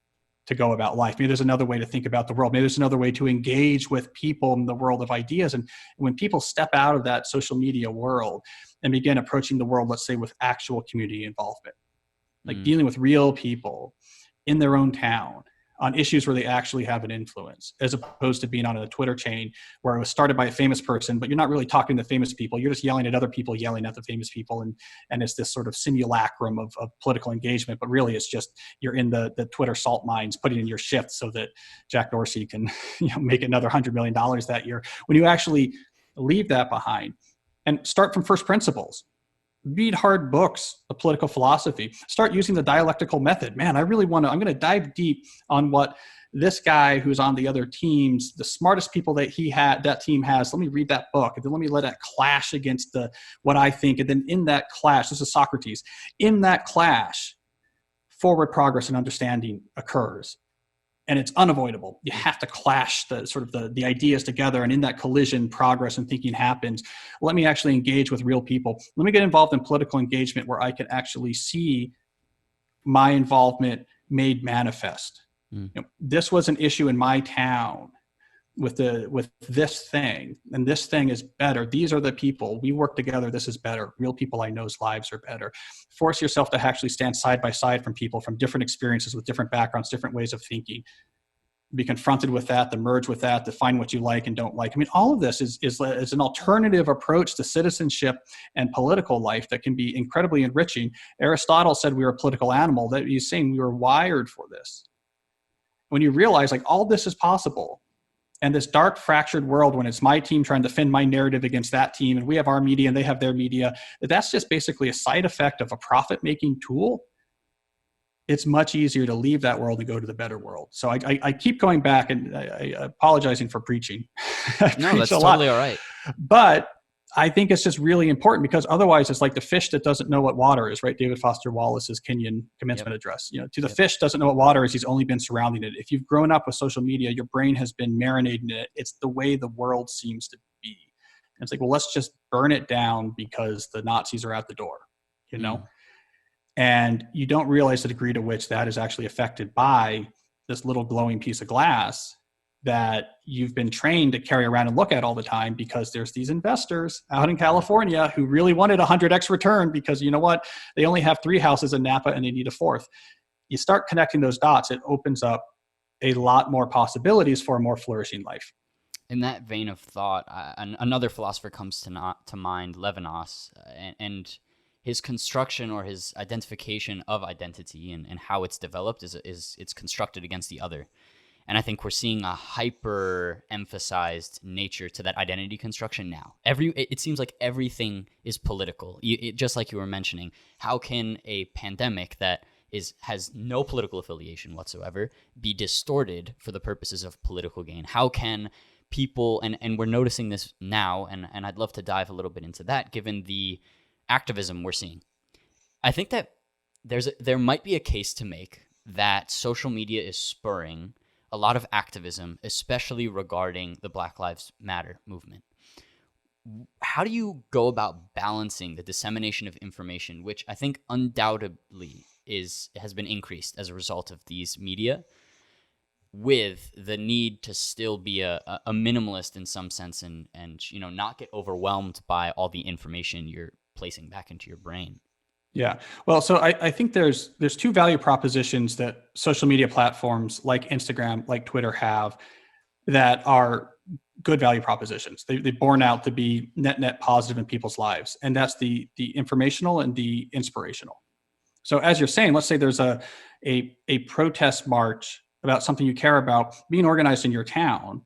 to go about life. Maybe there's another way to think about the world. Maybe there's another way to engage with people in the world of ideas. And when people step out of that social media world and begin approaching the world, let's say with actual community involvement, like dealing with real people in their own town on issues where they actually have an influence, as opposed to being on a Twitter chain where it was started by a famous person, but you're not really talking to famous people. You're just yelling at other people, yelling at the famous people. And it's this sort of simulacrum of political engagement, but really it's just, you're in the Twitter salt mines, putting in your shift so that Jack Dorsey can make another $100 million that year. When you actually leave that behind and start from first principles, read hard books of political philosophy, start using the dialectical method. Man, I'm going to dive deep on what this guy who's on the other teams, the smartest people that that team has. Let me read that book, and then let me let that clash against what I think. And then in that clash, this is Socrates, in that clash, forward progress and understanding occurs. And it's unavoidable. You have to clash the ideas together. And in that collision, progress and thinking happens. Let me actually engage with real people. Let me get involved in political engagement where I can actually see my involvement made manifest. This was an issue in my town with this thing, and this thing is better. These are the people. We work together. This is better. Real people I know's lives are better. Force yourself to actually stand side by side from people from different experiences with different backgrounds, different ways of thinking. Be confronted with that, to merge with that, to find what you like and don't like. I mean, all of this is an alternative approach to citizenship and political life that can be incredibly enriching. Aristotle said we were a political animal. That he's saying we were wired for this. When you realize all this is possible, and this dark, fractured world, when it's my team trying to defend my narrative against that team, and we have our media and they have their media, that's just basically a side effect of a profit-making tool. It's much easier to leave that world and go to the better world. So I keep going back, and I apologizing for preaching. No, that's totally all right. But I think it's just really important, because otherwise it's like the fish that doesn't know what water is, right? David Foster Wallace's Kenyon commencement address. To the fish doesn't know what water is, he's only been surrounding it. If you've grown up with social media, your brain has been marinating in it. It's the way the world seems to be. And it's like, well, let's just burn it down because the Nazis are at the door, And you don't realize the degree to which that is actually affected by this little glowing piece of glass that you've been trained to carry around and look at all the time, because there's these investors out in California who really wanted 100x return, because you know what? They only have 3 houses in Napa and they need a 4th. You start connecting those dots, it opens up a lot more possibilities for a more flourishing life. In that vein of thought, another philosopher comes to mind, Levinas, and his construction or his identification of identity and how it's developed is it's constructed against the other. And I think we're seeing a hyper-emphasized nature to that identity construction now. It seems like everything is political. Just like you were mentioning, how can a pandemic that has no political affiliation whatsoever be distorted for the purposes of political gain? How can people, and we're noticing this now, and I'd love to dive a little bit into that, given the activism we're seeing. I think that there might be a case to make that social media is spurring a lot of activism, especially regarding the Black Lives Matter movement. How do you go about balancing the dissemination of information, which I think undoubtedly has been increased as a result of these media, with the need to still be a minimalist in some sense and not get overwhelmed by all the information you're placing back into your brain? Yeah. Well, so I think there's 2 value propositions that social media platforms like Instagram, like Twitter have, that are good value propositions. They born out to be net positive in people's lives. And that's the informational and the inspirational. So as you're saying, let's say there's a protest march about something you care about being organized in your town.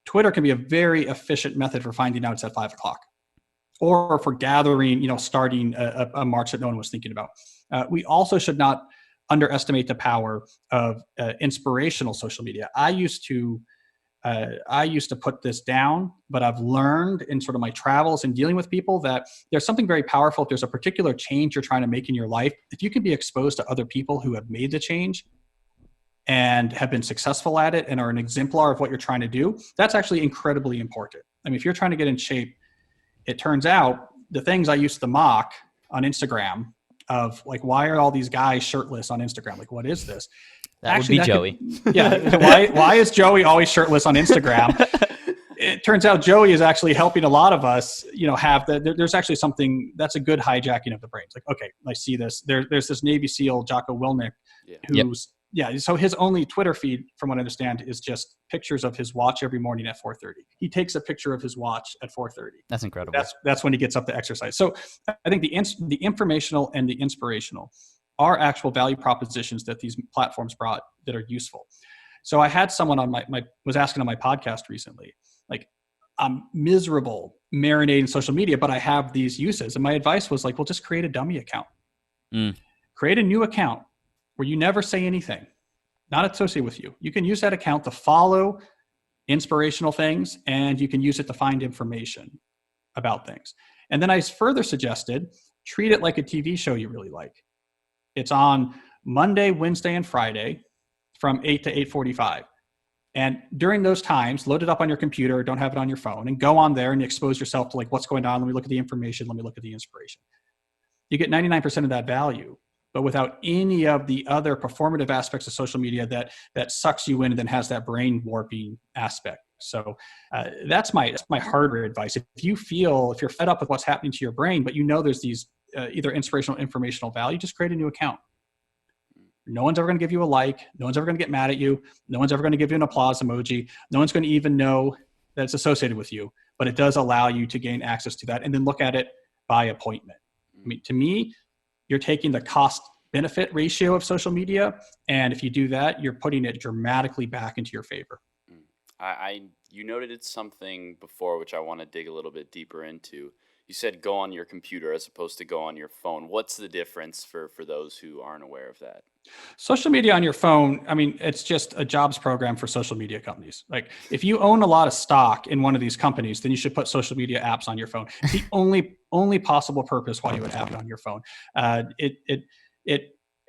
Twitter can be a very efficient method for finding out it's at 5 o'clock. Or for gathering, starting a march that no one was thinking about. We also should not underestimate the power of inspirational social media. I used to put this down, but I've learned in sort of my travels and dealing with people that there's something very powerful. If there's a particular change you're trying to make in your life, if you can be exposed to other people who have made the change and have been successful at it and are an exemplar of what you're trying to do, that's actually incredibly important. I mean, if you're trying to get in shape, it turns out the things I used to mock on Instagram of like, why are all these guys shirtless on Instagram? Like, what is this? That actually, would be Joey. Why is Joey always shirtless on Instagram? It turns out Joey is actually helping a lot of us, have there's actually something that's a good hijacking of the brain. It's like, okay, I see this. There's this Navy SEAL, Jocko Willink, who's, so his only Twitter feed, from what I understand, is just pictures of his watch every morning at 4:30. He takes a picture of his watch at 4:30. That's incredible. That's when he gets up to exercise. So I think the informational and the inspirational are actual value propositions that these platforms brought that are useful. So I had someone on was asking on my podcast recently, like, I'm miserable marinating social media, but I have these uses. And my advice was like, well, just create a dummy account. Create a new account where you never say anything, not associated with you. You can use that account to follow inspirational things, and you can use it to find information about things. And then I further suggested, treat it like a TV show you really like. It's on Monday, Wednesday, and Friday from 8 to 8:45. And during those times, load it up on your computer, don't have it on your phone, and go on there and expose yourself to like, what's going on? Let me look at the information. Let me look at the inspiration. You get 99% of that value, but without any of the other performative aspects of social media that sucks you in and then has that brain warping aspect. So that's my hardware advice. If you're fed up with what's happening to your brain, but there's these either inspirational or informational value, just create a new account. No one's ever going to give you a like. No one's ever going to get mad at you. No one's ever going to give you an applause emoji. No one's going to even know that it's associated with you, but it does allow you to gain access to that and then look at it by appointment. I mean, to me, you're taking the cost benefit ratio of social media. And if you do that, you're putting it dramatically back into your favor. You noted something before, which I want to dig a little bit deeper into. You said go on your computer as opposed to go on your phone. What's the difference for those who aren't aware of that? Social media on your phone, I mean, it's just a jobs program for social media companies. Like if you own a lot of stock in one of these companies, then you should put social media apps on your phone. It's the only possible purpose why you would have it on your phone.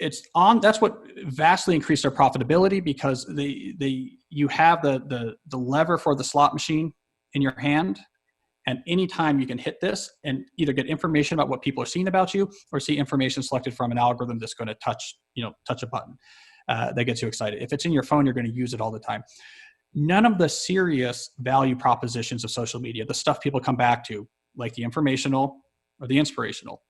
It's on. That's what vastly increased their profitability, because you have the lever for the slot machine in your hand. And anytime you can hit this and either get information about what people are seeing about you, or see information selected from an algorithm that's going to touch a button that gets you excited. If it's in your phone, you're going to use it all the time. None of the serious value propositions of social media, the stuff people come back to, like the informational or the inspirational,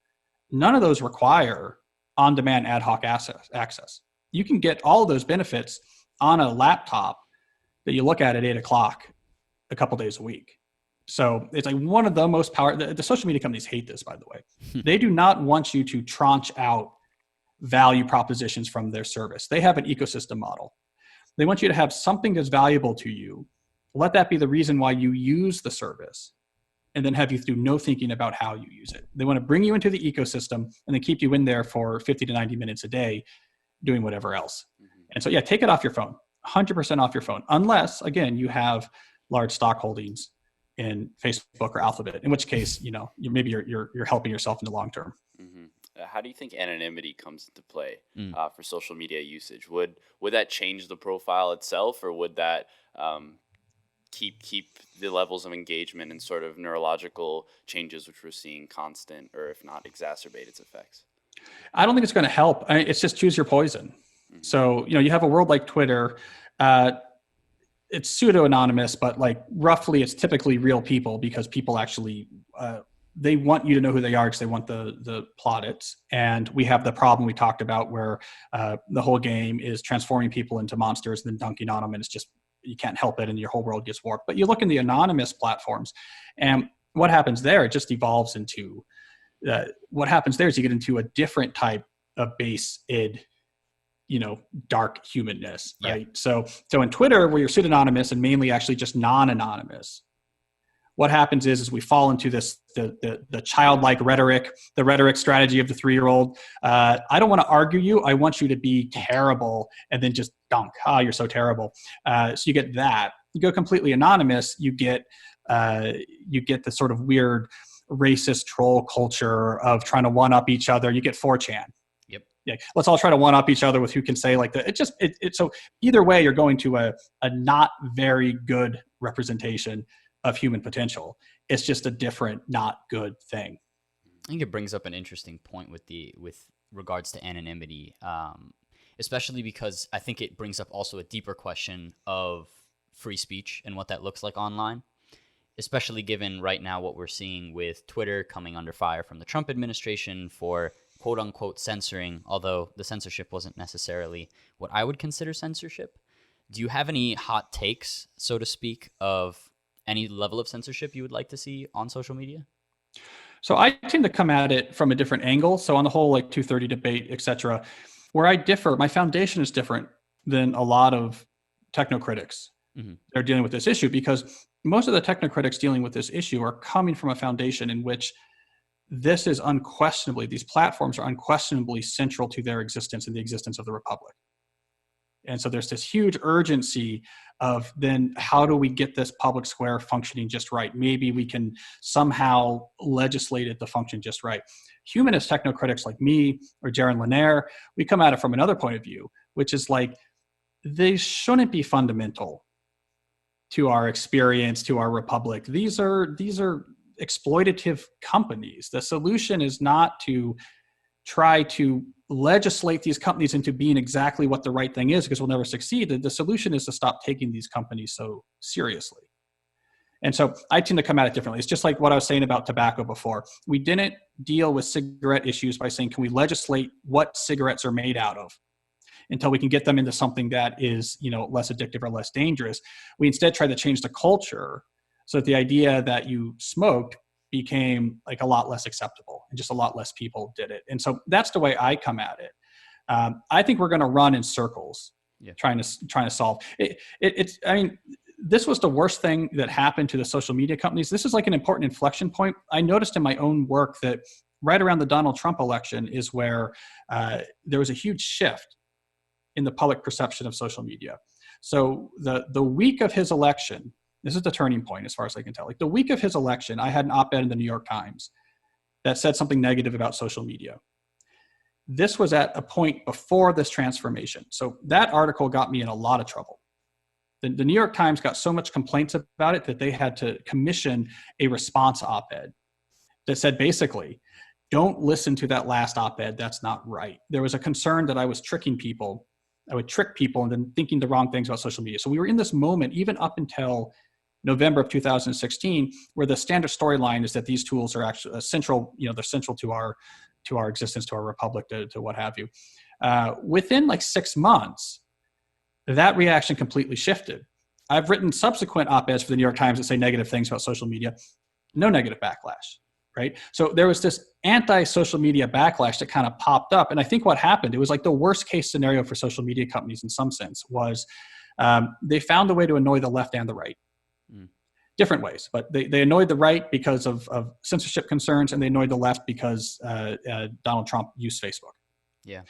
none of those require on-demand ad hoc access. You can get all of those benefits on a laptop that you look at 8 o'clock a couple days a week. So it's like one of the most the social media companies hate this, by the way. They do not want you to tranche out value propositions from their service. They have an ecosystem model. They want you to have something that's valuable to you. Let that be the reason why you use the service, and then have you do no thinking about how you use it. They want to bring you into the ecosystem and then keep you in there for 50 to 90 minutes a day doing whatever else. And so, yeah, take it off your phone, 100% off your phone, unless, again, you have large stock holdings in Facebook or Alphabet, in which case, you're helping yourself in the long term. Mm-hmm. How do you think anonymity comes into play for social media usage? Would that change the profile itself, or would that keep the levels of engagement and sort of neurological changes which we're seeing constant, or if not exacerbate its effects? I don't think it's going to help. It's just choose your poison. Mm-hmm. So, you have a world like Twitter. It's pseudo-anonymous, but like roughly it's typically real people, because people actually, they want you to know who they are, because they want the plaudits. And we have the problem we talked about where the whole game is transforming people into monsters and then dunking on them. And it's just, you can't help it, and your whole world gets warped. But you look in the anonymous platforms, and what happens there, it just evolves into, what happens there is you get into a different type of base id, dark humanness, right? Yeah. So in Twitter, where you're pseudonymous and mainly actually just non-anonymous, what happens is we fall into this, the childlike rhetoric, the rhetoric strategy of the 3-year-old. I don't want to argue you. I want you to be terrible, and then just dunk. You're so terrible. So you get that. You go completely anonymous. You get the sort of weird racist troll culture of trying to one up each other. You get 4chan. Yeah, let's all try to one up each other with who can say like that. So either way, you're going to a not very good representation of human potential. It's just a different, not good thing. I think it brings up an interesting point with regards to anonymity, especially because I think it brings up also a deeper question of free speech and what that looks like online, especially given right now what we're seeing with Twitter coming under fire from the Trump administration for quote unquote censoring, although the censorship wasn't necessarily what I would consider censorship. Do you have any hot takes, so to speak, of any level of censorship you would like to see on social media? So I tend to come at it from a different angle. So on the whole, like 230 debate, et cetera, where I differ, my foundation is different than a lot of technocritics. Mm-hmm. They're dealing with this issue, because most of the technocritics dealing with this issue are coming from a foundation in which these platforms are unquestionably central to their existence and the existence of the republic. And so there's this huge urgency of then how do we get this public square functioning just right? Maybe we can somehow legislate it to function just right. Humanist technocritics like me or Jaron Lanier, we come at it from another point of view, which is like, they shouldn't be fundamental to our experience, to our republic. These are exploitative companies. The solution is not to try to legislate these companies into being exactly what the right thing is, because we'll never succeed. The solution is to stop taking these companies so seriously. And so I tend to come at it differently. It's just like what I was saying about tobacco before. We didn't deal with cigarette issues by saying, can we legislate what cigarettes are made out of until we can get them into something that is, less addictive or less dangerous. We instead tried to change the culture so that the idea that you smoked became like a lot less acceptable, and just a lot less people did it. And so that's the way I come at it. I think we're going to run in circles, trying to solve it. This was the worst thing that happened to the social media companies. This is like an important inflection point. I noticed in my own work that right around the Donald Trump election is where there was a huge shift in the public perception of social media. So the week of his election, this is the turning point as far as I can tell. Like the week of his election, I had an op-ed in the New York Times that said something negative about social media. This was at a point before this transformation. So that article got me in a lot of trouble. The New York Times got so much complaints about it that they had to commission a response op-ed that said basically, don't listen to that last op-ed, that's not right. There was a concern that I was tricking people. I would trick people and then thinking the wrong things about social media. So we were in this moment, even up until November of 2016, where the standard storyline is that these tools are actually central, they're central to our existence, to our republic, to what have you. Within like 6 months, that reaction completely shifted. I've written subsequent op-eds for the New York Times that say negative things about social media, no negative backlash, right? So there was this anti-social media backlash that kind of popped up. And I think what happened, it was like the worst case scenario for social media companies in some sense was they found a way to annoy the left and the right. Different ways, but they annoyed the right because of censorship concerns, and they annoyed the left because Donald Trump used Facebook. Yeah.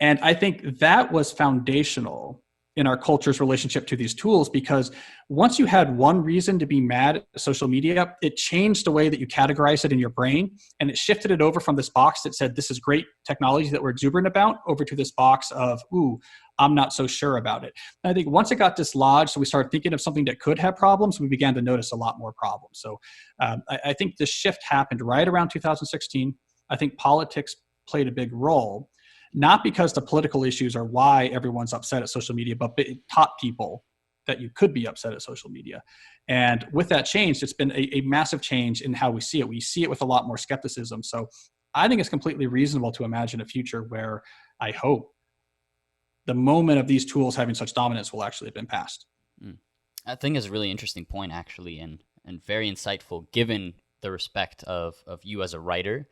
And I think that was foundational in our culture's relationship to these tools, because once you had one reason to be mad at social media, it changed the way that you categorize it in your brain, and it shifted it over from this box that said, this is great technology that we're exuberant about, over to this box of, ooh, I'm not so sure about it. And I think once it got dislodged, so we started thinking of something that could have problems, we began to notice a lot more problems. So I think this shift happened right around 2016. I think politics played a big role, not because the political issues are why everyone's upset at social media, but it taught people that you could be upset at social media. And with that change, it's been a massive change in how we see it. We see it with a lot more skepticism. So I think it's completely reasonable to imagine a future where I hope the moment of these tools having such dominance will actually have been passed. I think is a really interesting point, actually, and very insightful, given the respect of you as a writer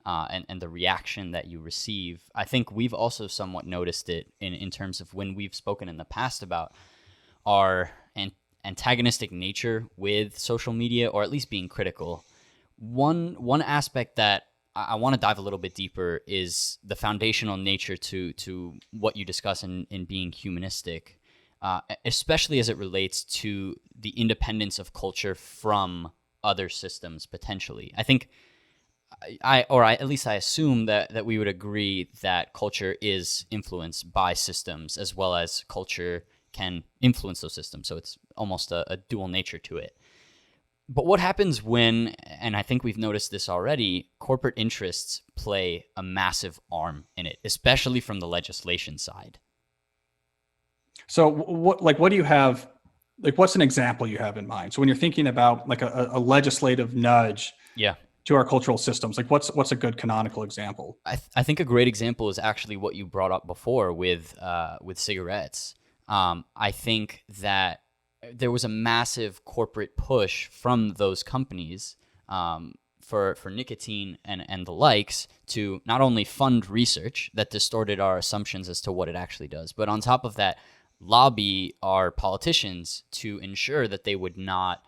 and the reaction that you receive. I think we've also somewhat noticed it in terms of when we've spoken in the past about our antagonistic nature with social media, or at least being critical. One aspect that I want to dive a little bit deeper is the foundational nature to what you discuss in being humanistic, especially as it relates to the independence of culture from other systems, potentially. I think at least I assume that we would agree that culture is influenced by systems, as well as culture can influence those systems. So it's almost a dual nature to it. But what happens when, and I think we've noticed this already, corporate interests play a massive arm in it, especially from the legislation side? So what do you have, like what's an example you have in mind? So when you're thinking about like a legislative nudge to our cultural systems, like what's a good canonical example? I think a great example is actually what you brought up before with cigarettes. I think that there was a massive corporate push from those companies for nicotine and the likes to not only fund research that distorted our assumptions as to what it actually does, but on top of that, lobby our politicians to ensure that they would not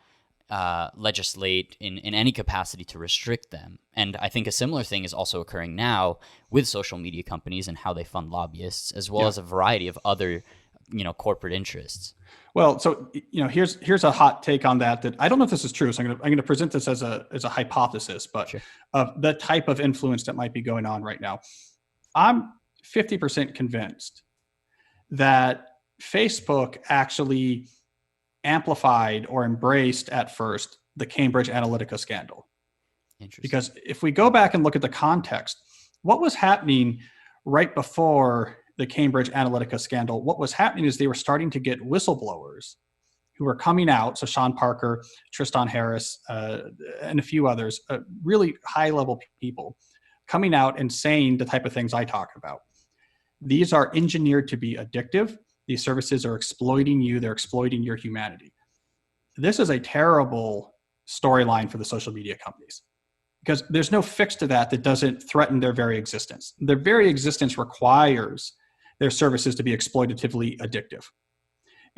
legislate in any capacity to restrict them. And I think a similar thing is also occurring now with social media companies and how they fund lobbyists, as well as a variety of other corporate interests. Well, so here's a hot take on that I don't know if this is true. So I'm going to present this as a hypothesis, but Sure. Of the type of influence that might be going on right now. I'm 50% convinced that Facebook actually amplified or embraced at first the Cambridge Analytica scandal. Interesting. Because if we go back and look at the context, what was happening right before the Cambridge Analytica scandal, what was happening is they were starting to get whistleblowers who were coming out. So Sean Parker, Tristan Harris, and a few others, really high-level people coming out and saying the type of things I talk about. These are engineered to be addictive. These services are exploiting you. They're exploiting your humanity. This is a terrible storyline for the social media companies, because there's no fix to that doesn't threaten their very existence. Their very existence requires their services to be exploitatively addictive.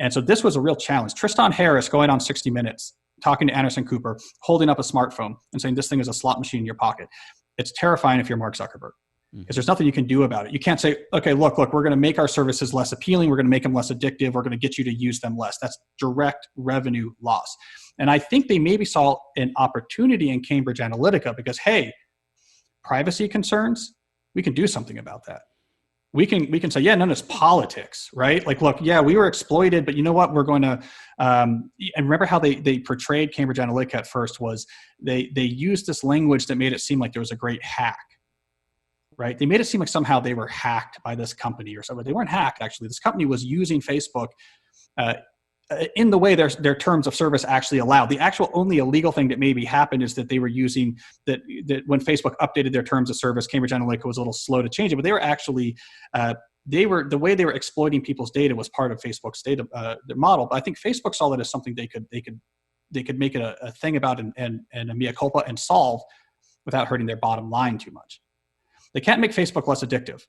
And so this was a real challenge. Tristan Harris going on 60 Minutes, talking to Anderson Cooper, holding up a smartphone and saying, this thing is a slot machine in your pocket. It's terrifying if you're Mark Zuckerberg. because there's nothing you can do about it. You can't say, okay, look, we're going to make our services less appealing. We're going to make them less addictive. We're going to get you to use them less. That's direct revenue loss. And I think they maybe saw an opportunity in Cambridge Analytica because, hey, privacy concerns, we can do something about that. We can say, yeah, no, it's politics, right? Like, look, yeah, we were exploited, but you know what? We're going to, and remember how they portrayed Cambridge Analytica at first was they used this language that made it seem like there was a great hack, right? They made it seem like somehow they were hacked by this company or something. They weren't hacked, actually. This company was using Facebook in the way their terms of service actually allowed. The actual only illegal thing that maybe happened is that they were using that when Facebook updated their terms of service, Cambridge Analytica was a little slow to change it, but they were actually the way they were exploiting people's data was part of Facebook's data their model. But I think Facebook saw that as something they could make it a thing about and a mea culpa and solve without hurting their bottom line too much. They can't make Facebook less addictive,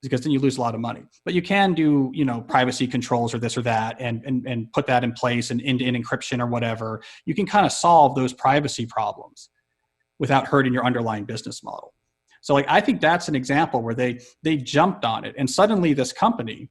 because then you lose a lot of money. But you can do, privacy controls or this or that and put that in place and end-to-end encryption or whatever. You can kind of solve those privacy problems without hurting your underlying business model. So I think that's an example where they jumped on it. And suddenly this company,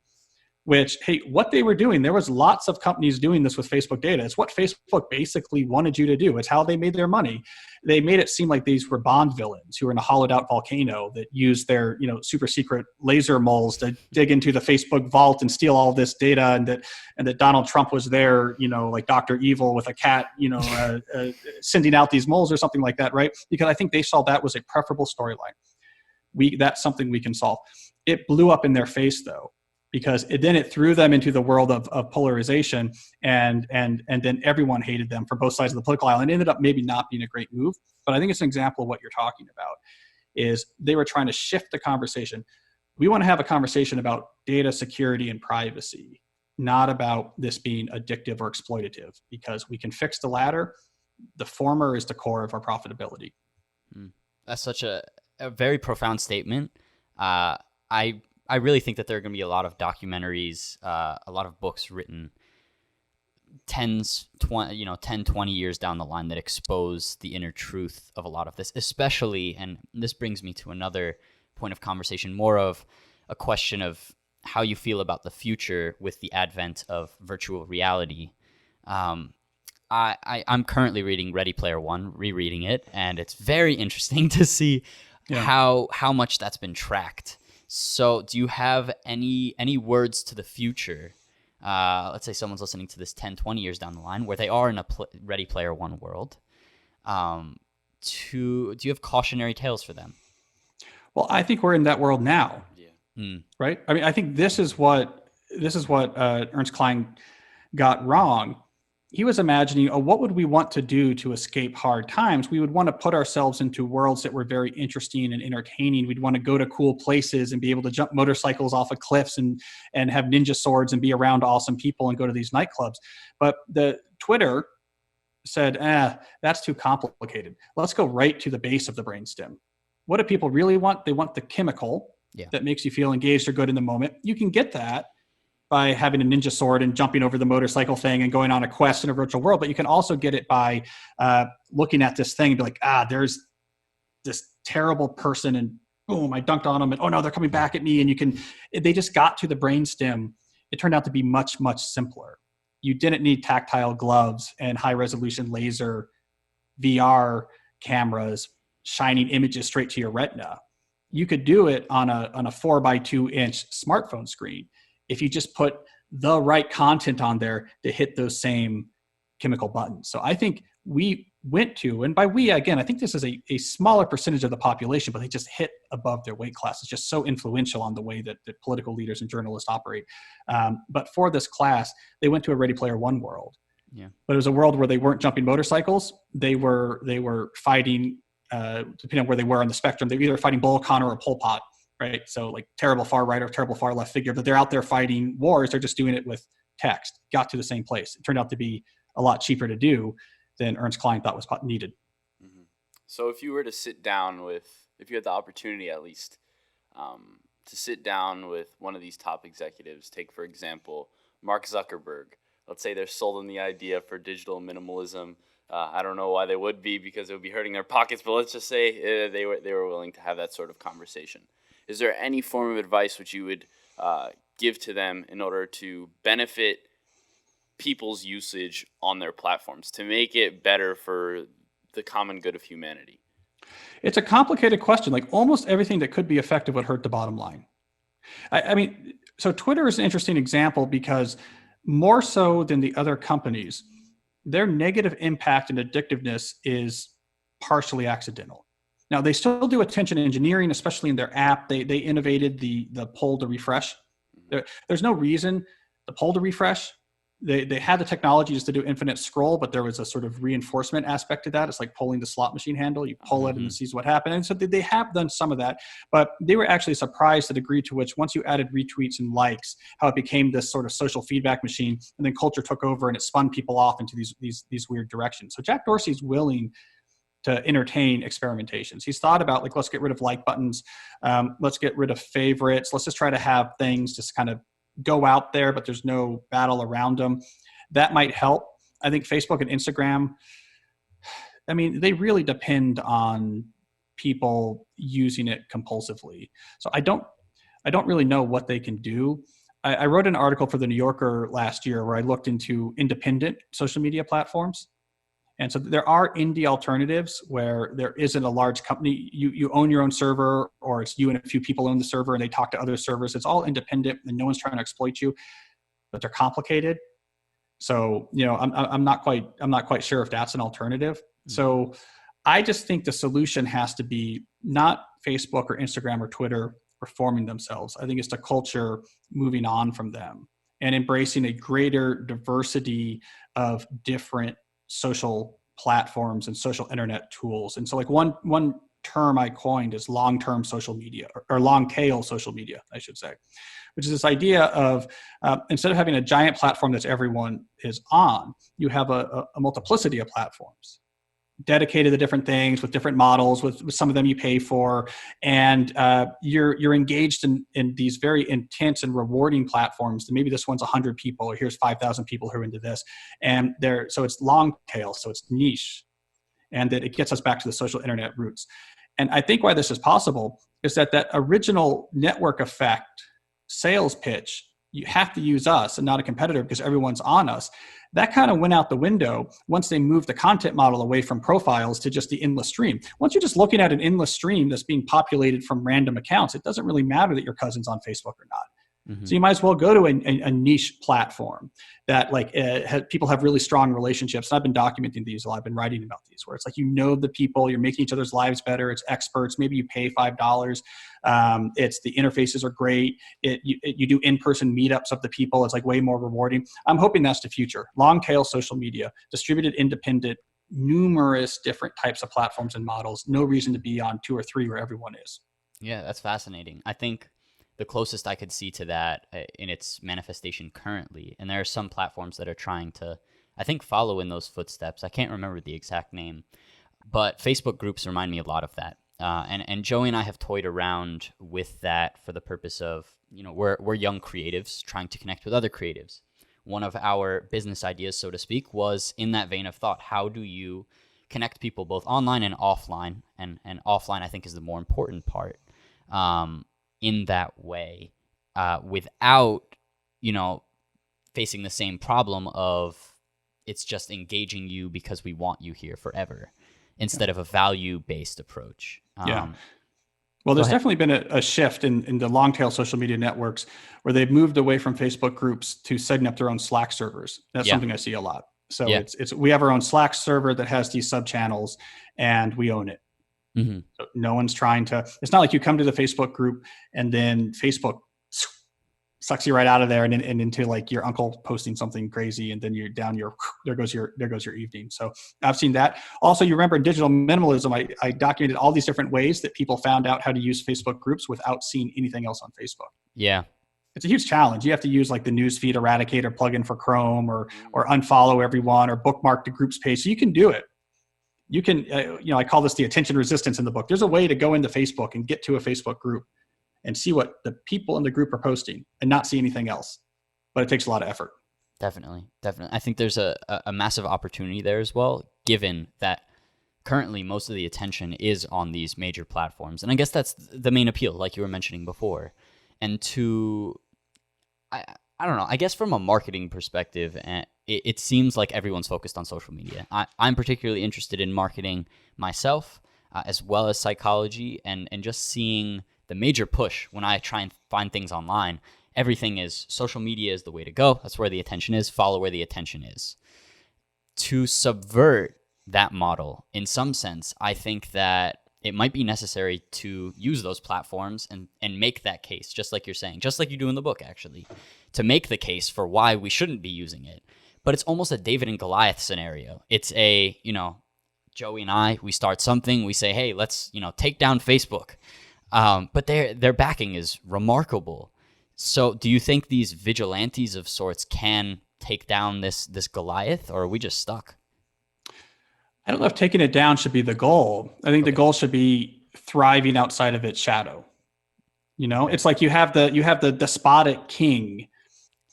which, hey, what they were doing, there was lots of companies doing this with Facebook data. It's what Facebook basically wanted you to do. It's how they made their money. They made it seem like these were Bond villains who were in a hollowed out volcano that used their, super secret laser moles to dig into the Facebook vault and steal all this data, and that Donald Trump was there, like Dr. Evil with a cat, sending out these moles or something like that, right? Because I think they saw that was a preferable storyline. That's something we can solve. It blew up in their face though, because then it threw them into the world of polarization, and then everyone hated them from both sides of the political aisle, and it ended up maybe not being a great move. But I think it's an example of what you're talking about, is they were trying to shift the conversation. We want to have a conversation about data security and privacy, not about this being addictive or exploitative, because we can fix the latter. The former is the core of our profitability. That's such a very profound statement. I really think that there are going to be a lot of documentaries, a lot of books written 10, 20 years down the line that expose the inner truth of a lot of this, especially, and this brings me to another point of conversation, more of a question of how you feel about the future with the advent of virtual reality. I'm currently reading Ready Player One, rereading it, and it's very interesting to see how much that's been tracked. So do you have any words to the future? Let's say someone's listening to this 10, 20 years down the line where they are in a Ready Player One world. Do you have cautionary tales for them? Well, I think we're in that world now. Yeah. Right? I mean, I think this is what Ernst Klein got wrong. He was imagining, what would we want to do to escape hard times? We would want to put ourselves into worlds that were very interesting and entertaining. We'd want to go to cool places and be able to jump motorcycles off of cliffs and have ninja swords and be around awesome people and go to these nightclubs. But the Twitter said, that's too complicated. Let's go right to the base of the brainstem. What do people really want? They want the chemical that makes you feel engaged or good in the moment. You can get that by having a ninja sword and jumping over the motorcycle thing and going on a quest in a virtual world. But you can also get it by looking at this thing and be like, there's this terrible person and boom, I dunked on them and oh no, they're coming back at me. And they just got to the brainstem. It turned out to be much, much simpler. You didn't need tactile gloves and high resolution laser VR cameras shining images straight to your retina. You could do it on a 4x2 inch smartphone screen if you just put the right content on there to hit those same chemical buttons. So I think we went to, and by we, again, I think this is a smaller percentage of the population, but they just hit above their weight class. It's just so influential on the way that political leaders and journalists operate. But for this class, they went to a Ready Player One world. Yeah. But it was a world where they weren't jumping motorcycles. They were fighting, depending on where they were on the spectrum, they were either fighting Bull Connor or Pol Pot. Right. So like terrible far right or terrible far left figure, but they're out there fighting wars. They're just doing it with text, got to the same place. It turned out to be a lot cheaper to do than Ernst Klein thought was needed. Mm-hmm. So if you were to sit down if you had the opportunity at least to sit down with one of these top executives, take for example, Mark Zuckerberg, let's say they're sold on the idea for digital minimalism. I don't know why they would be, because it would be hurting their pockets, but let's just say they were willing to have that sort of conversation. Is there any form of advice which you would give to them in order to benefit people's usage on their platforms, to make it better for the common good of humanity? It's a complicated question. Like almost everything that could be effective would hurt the bottom line. I mean, so Twitter is an interesting example because more so than the other companies, their negative impact and addictiveness is partially accidental. Now, they still do attention engineering, especially in their app. They innovated the poll to refresh. There's no reason the poll to refresh. They had the technology just to do infinite scroll, but there was a sort of reinforcement aspect to that. It's like pulling the slot machine handle. You pull it and it sees what happened. And so they have done some of that, but they were actually surprised the degree to which once you added retweets and likes, how it became this sort of social feedback machine, and then culture took over and it spun people off into these weird directions. So Jack Dorsey's willing to entertain experimentations. He's thought about, like, let's get rid of like buttons. Let's get rid of favorites. Let's just try to have things just kind of go out there, but there's no battle around them. That might help. I think Facebook and Instagram, I mean, they really depend on people using it compulsively. So I don't really know what they can do. I wrote an article for the New Yorker last year where I looked into independent social media platforms. And so there are indie alternatives where there isn't a large company. You own your own server, or it's you and a few people own the server and they talk to other servers. It's all independent and no one's trying to exploit you, but they're complicated. So, I'm not quite sure if that's an alternative. Mm-hmm. So I just think the solution has to be not Facebook or Instagram or Twitter reforming themselves. I think it's the culture moving on from them and embracing a greater diversity of different social platforms and social internet tools. And so like one term I coined is long-term social media, or long tail social media, I should say, which is this idea of instead of having a giant platform that everyone is on, you have a multiplicity of platforms dedicated to different things with different models, with some of them you pay for, and you're engaged in these very intense and rewarding platforms. And maybe this one's 100 people, or here's 5,000 people who are into this, and so it's long tail, so it's niche, and that it gets us back to the social internet roots. And I think why this is possible is that original network effect sales pitch, you have to use us and not a competitor because everyone's on us. That kind of went out the window once they moved the content model away from profiles to just the endless stream. Once you're just looking at an endless stream that's being populated from random accounts, it doesn't really matter that your cousin's on Facebook or not. Mm-hmm. So you might as well go to a niche platform that people have really strong relationships. And I've been documenting these while I've been writing about these, where it's like, the people, you're making each other's lives better. It's experts. Maybe you pay $5. It's the interfaces are great. You do in-person meetups of the people. It's like way more rewarding. I'm hoping that's the future. Long tail social media, distributed, independent, numerous different types of platforms and models. No reason to be on 2 or 3 where everyone is. Yeah, that's fascinating. I think the closest I could see to that in its manifestation currently, and there are some platforms that are trying to, I think, follow in those footsteps. I can't remember the exact name, but Facebook groups remind me a lot of that. And Joey and I have toyed around with that for the purpose of, we're young creatives trying to connect with other creatives. One of our business ideas, so to speak, was in that vein of thought. How do you connect people both online and offline? And offline, I think, is the more important part. In that way, without, facing the same problem of it's just engaging you because we want you here forever, instead of a value-based approach. Well, there's definitely been a shift in the long tail social media networks where they've moved away from Facebook groups to setting up their own Slack servers. That's something I see a lot. So it's we have our own Slack server that has these sub channels and we own it. Mm-hmm. So no one's trying to, it's not like you come to the Facebook group and then Facebook sucks you right out of there and into like your uncle posting something crazy and then you're down there goes your evening. So I've seen that. Also, you remember in digital minimalism, I documented all these different ways that people found out how to use Facebook groups without seeing anything else on Facebook. Yeah. It's a huge challenge. You have to use like the newsfeed eradicator plugin for Chrome or unfollow everyone or bookmark the groups page. So you can do it. You can, I call this the attention resistance in the book. There's a way to go into Facebook and get to a Facebook group and see what the people in the group are posting and not see anything else. But it takes a lot of effort. Definitely. I think there's a massive opportunity there as well, given that currently most of the attention is on these major platforms. And I guess that's the main appeal, like you were mentioning before. And I don't know, I guess from a marketing perspective, it seems like everyone's focused on social media. I'm particularly interested in marketing myself, as well as psychology, and just seeing the major push when I try and find things online. Everything is social media is the way to go. That's where the attention is. Follow where the attention is. To subvert that model, in some sense, I think that it might be necessary to use those platforms and make that case, just like you're saying, just like you do in the book, actually, to make the case for why we shouldn't be using it. But it's almost a David and Goliath scenario. It's a, Joey and I, we start something, we say, hey, let's, take down Facebook. But their backing is remarkable. So do you think these vigilantes of sorts can take down this Goliath, or are we just stuck? I don't know if taking it down should be the goal. I think the goal should be thriving outside of its shadow. It's like you have the despotic king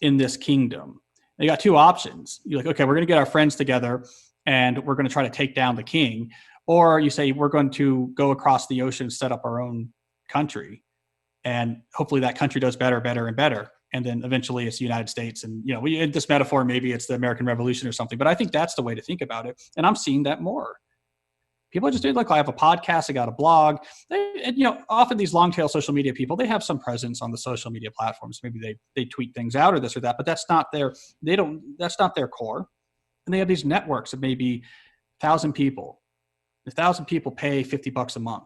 in this kingdom. You got two options. You're like, okay, we're going to get our friends together and we're going to try to take down the king. Or you say, we're going to go across the ocean and set up our own country. And hopefully that country does better, and better. And then eventually it's the United States. And, in this metaphor, maybe it's the American Revolution or something, but I think that's the way to think about it. And I'm seeing that more. People just do, like, I have a podcast, I got a blog. Often these long tail social media people, they have some presence on the social media platforms. Maybe they tweet things out or this or that, but that's not their core. And they have these networks of maybe 1,000 people. 1,000 people pay $50 a month.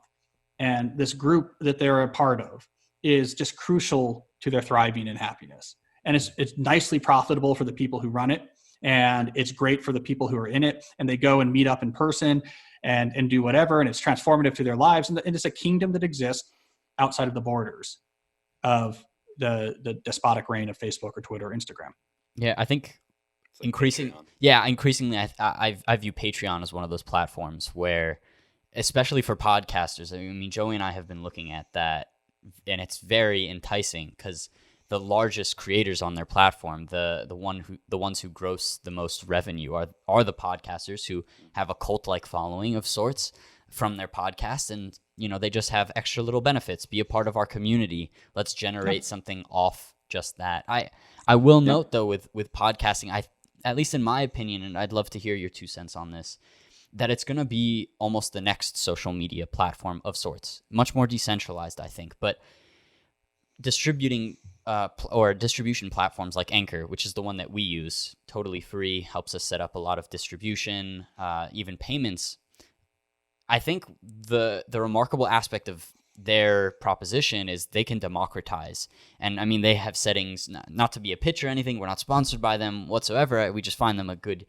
And this group that they're a part of is just crucial to their thriving and happiness. And it's nicely profitable for the people who run it. And it's great for the people who are in it. And they go and meet up in person and do whatever. And it's transformative to their lives. And it's a kingdom that exists outside of the borders of the despotic reign of Facebook or Twitter or Instagram. Yeah, I think Like increasingly, I view Patreon as one of those platforms where, especially for podcasters, I mean, Joey and I have been looking at that, and it's very enticing because the largest creators on their platform, the ones who gross the most revenue are the podcasters who have a cult-like following of sorts from their podcast, and they just have extra little benefits. Be a part of our community. Let's generate something off just that. I will note though with podcasting, at least in my opinion, and I'd love to hear your 2 cents on this, that it's going to be almost the next social media platform of sorts. Much more decentralized, I think, but distribution platforms like Anchor, which is the one that we use, totally free, helps us set up a lot of distribution, even payments. I think the remarkable aspect of their proposition is they can democratize. And I mean, they have settings, not to be a pitch or anything. We're not sponsored by them whatsoever. We just find them a good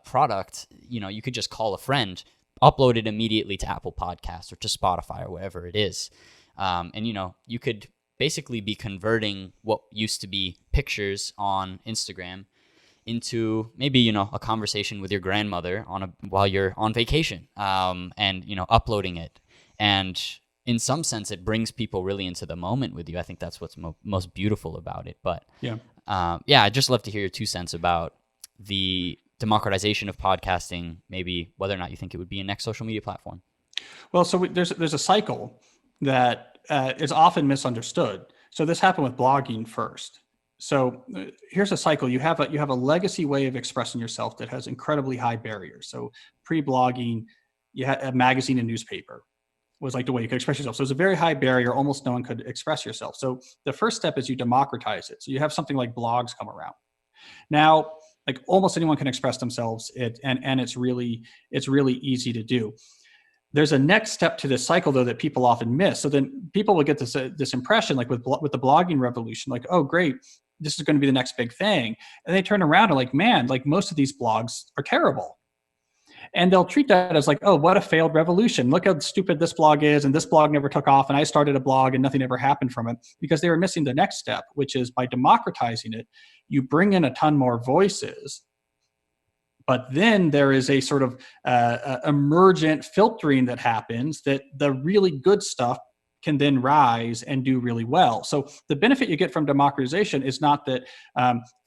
product. You could just call a friend, upload it immediately to Apple Podcasts or to Spotify or wherever it is. And you could basically be converting what used to be pictures on Instagram into maybe, a conversation with your grandmother while you're on vacation, and, uploading it. And in some sense, it brings people really into the moment with you. I think that's what's most beautiful about it. But I'd just love to hear your 2 cents about the democratization of podcasting, maybe whether or not you think it would be a next social media platform. Well, so there's a cycle that is often misunderstood. So this happened with blogging first. So here's a cycle. You have a legacy way of expressing yourself that has incredibly high barriers. So pre-blogging, you had a magazine and newspaper was like the way you could express yourself. So it's a very high barrier. Almost no one could express yourself. So the first step is you democratize it. So you have something like blogs come around. Now, like almost anyone can express themselves, and it's really easy to do. There's a next step to this cycle though that people often miss. So then people will get this impression, like with the blogging revolution, like, oh great, this is going to be the next big thing. And they turn around and like, man, like most of these blogs are terrible. And they'll treat that as like, oh, what a failed revolution. Look how stupid this blog is. And this blog never took off. And I started a blog and nothing ever happened from it, because they were missing the next step, which is by democratizing it, you bring in a ton more voices. But then there is a sort of emergent filtering that happens, that the really good stuff can then rise and do really well. So the benefit you get from democratization is not that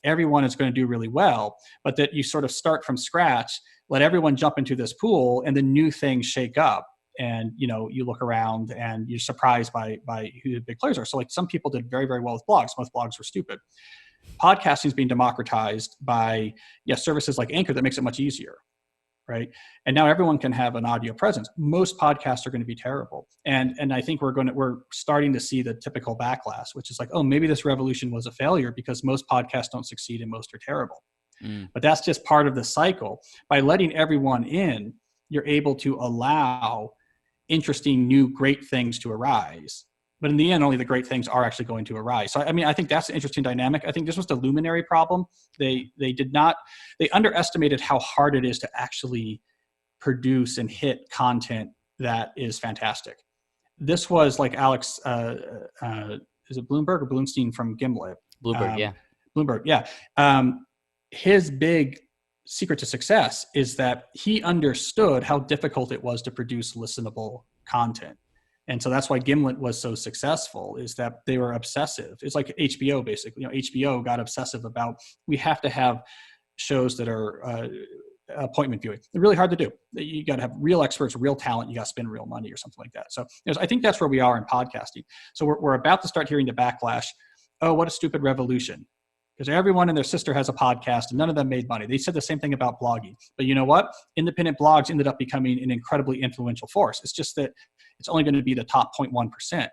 everyone is going to do really well, but that you sort of start from scratch, let everyone jump into this pool, and then new things shake up. And you look around and you're surprised by who the big players are. So like some people did very, very well with blogs. Most blogs were stupid. Podcasting is being democratized by services like Anchor that makes it much easier. Right. And now everyone can have an audio presence. Most podcasts are going to be terrible. And I think we're starting to see the typical backlash, which is like, oh, maybe this revolution was a failure because most podcasts don't succeed and most are terrible. But that's just part of the cycle. By letting everyone in, you're able to allow interesting, new, great things to arise. But in the end, only the great things are actually going to arise. So, I mean, I think that's an interesting dynamic. I think this was the luminary problem. They underestimated how hard it is to actually produce and hit content that is fantastic. This was like Alex, is it Bloomberg or Bloomstein from Gimlet? Bloomberg, yeah. His big secret to success is that he understood how difficult it was to produce listenable content. And so that's why Gimlet was so successful, is that they were obsessive. It's like HBO, basically. HBO got obsessive about, we have to have shows that are appointment viewing. They're really hard to do. You got to have real experts, real talent. You got to spend real money or something like that. So I think that's where we are in podcasting. So we're about to start hearing the backlash. Oh, what a stupid revolution. Because everyone and their sister has a podcast and none of them made money. They said the same thing about blogging. But you know what? Independent blogs ended up becoming an incredibly influential force. It's just that it's only going to be the top 0.1%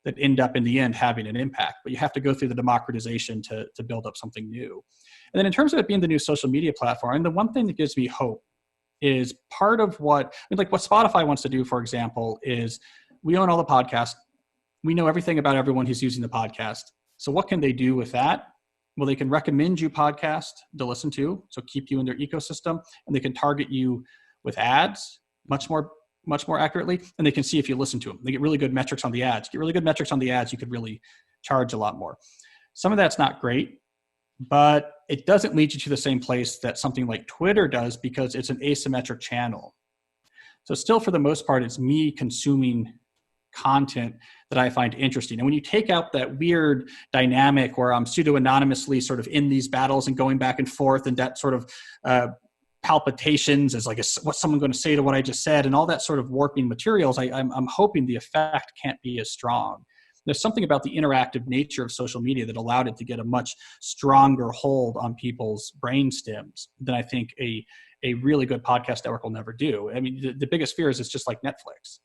that end up in the end having an impact. But you have to go through the democratization to build up something new. And then in terms of it being the new social media platform, and the one thing that gives me hope is part of what Spotify wants to do, for example, is we own all the podcasts. We know everything about everyone who's using the podcast. So what can they do with that? Well, they can recommend you podcasts to listen to, so keep you in their ecosystem, and they can target you with ads much more accurately, and they can see if you listen to them. They get really good metrics on the ads. Get really good metrics on the ads, you could really charge a lot more. Some of that's not great, but it doesn't lead you to the same place that something like Twitter does, because it's an asymmetric channel. So still, for the most part, it's me consuming content that I find interesting. And when you take out that weird dynamic where I'm pseudo-anonymously sort of in these battles and going back and forth, and that sort of palpitations as like, what's someone going to say to what I just said, and all that sort of warping materials, I'm hoping the effect can't be as strong. There's something about the interactive nature of social media that allowed it to get a much stronger hold on people's brain stems than I think a really good podcast network will never do. I mean, the biggest fear is it's just like Netflix.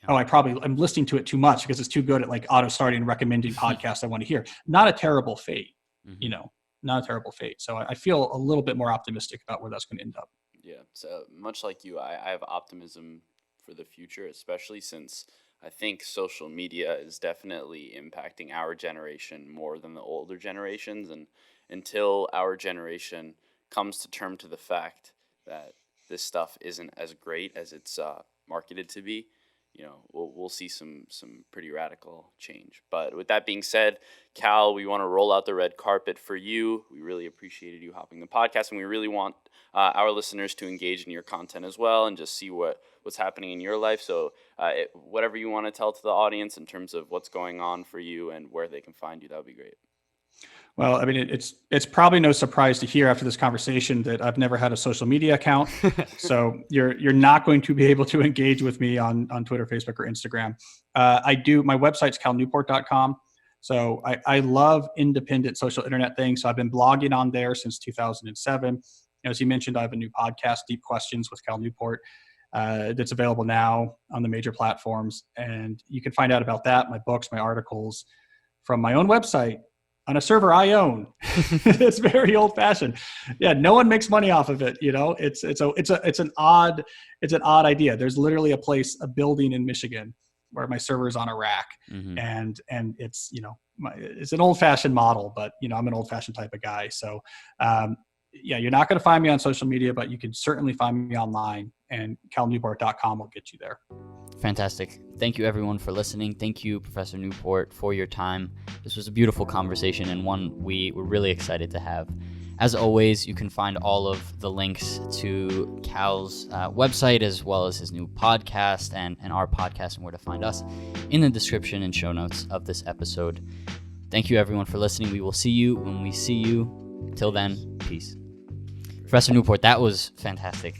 Oh, I'm listening to it too much because it's too good at like auto starting and recommending podcasts I want to hear. Not a terrible fate, not a terrible fate. So I feel a little bit more optimistic about where that's going to end up. Yeah. So much like you, I have optimism for the future, especially since I think social media is definitely impacting our generation more than the older generations. And until our generation comes to term to the fact that this stuff isn't as great as it's marketed to be, we'll see some pretty radical change. But with that being said, Cal, we want to roll out the red carpet for you. We really appreciated you hopping the podcast, and we really want our listeners to engage in your content as well and just see what's happening in your life. So whatever you want to tell to the audience in terms of what's going on for you and where they can find you, that would be great. Well, I mean, it's probably no surprise to hear after this conversation that I've never had a social media account. So you're not going to be able to engage with me on Twitter, Facebook, or Instagram. My website's calnewport.com. So I love independent social internet things. So I've been blogging on there since 2007. As you mentioned, I have a new podcast, Deep Questions with Cal Newport, that's available now on the major platforms. And you can find out about that, my books, my articles, from my own website, on a server I own. It's very old fashioned. Yeah. No one makes money off of it. It's an odd idea. There's literally a building in Michigan where my server is on a rack, and it's, it's an old fashioned model, but I'm an old fashioned type of guy. So, you're not going to find me on social media, but you can certainly find me online, and calnewport.com will get you there. Fantastic. Thank you, everyone, for listening. Thank you, Professor Newport, for your time. This was a beautiful conversation and one we were really excited to have. As always, you can find all of the links to Cal's website as well as his new podcast and our podcast and where to find us in the description and show notes of this episode. Thank you, everyone, for listening. We will see you when we see you. Till then, peace. Professor Newport, that was fantastic.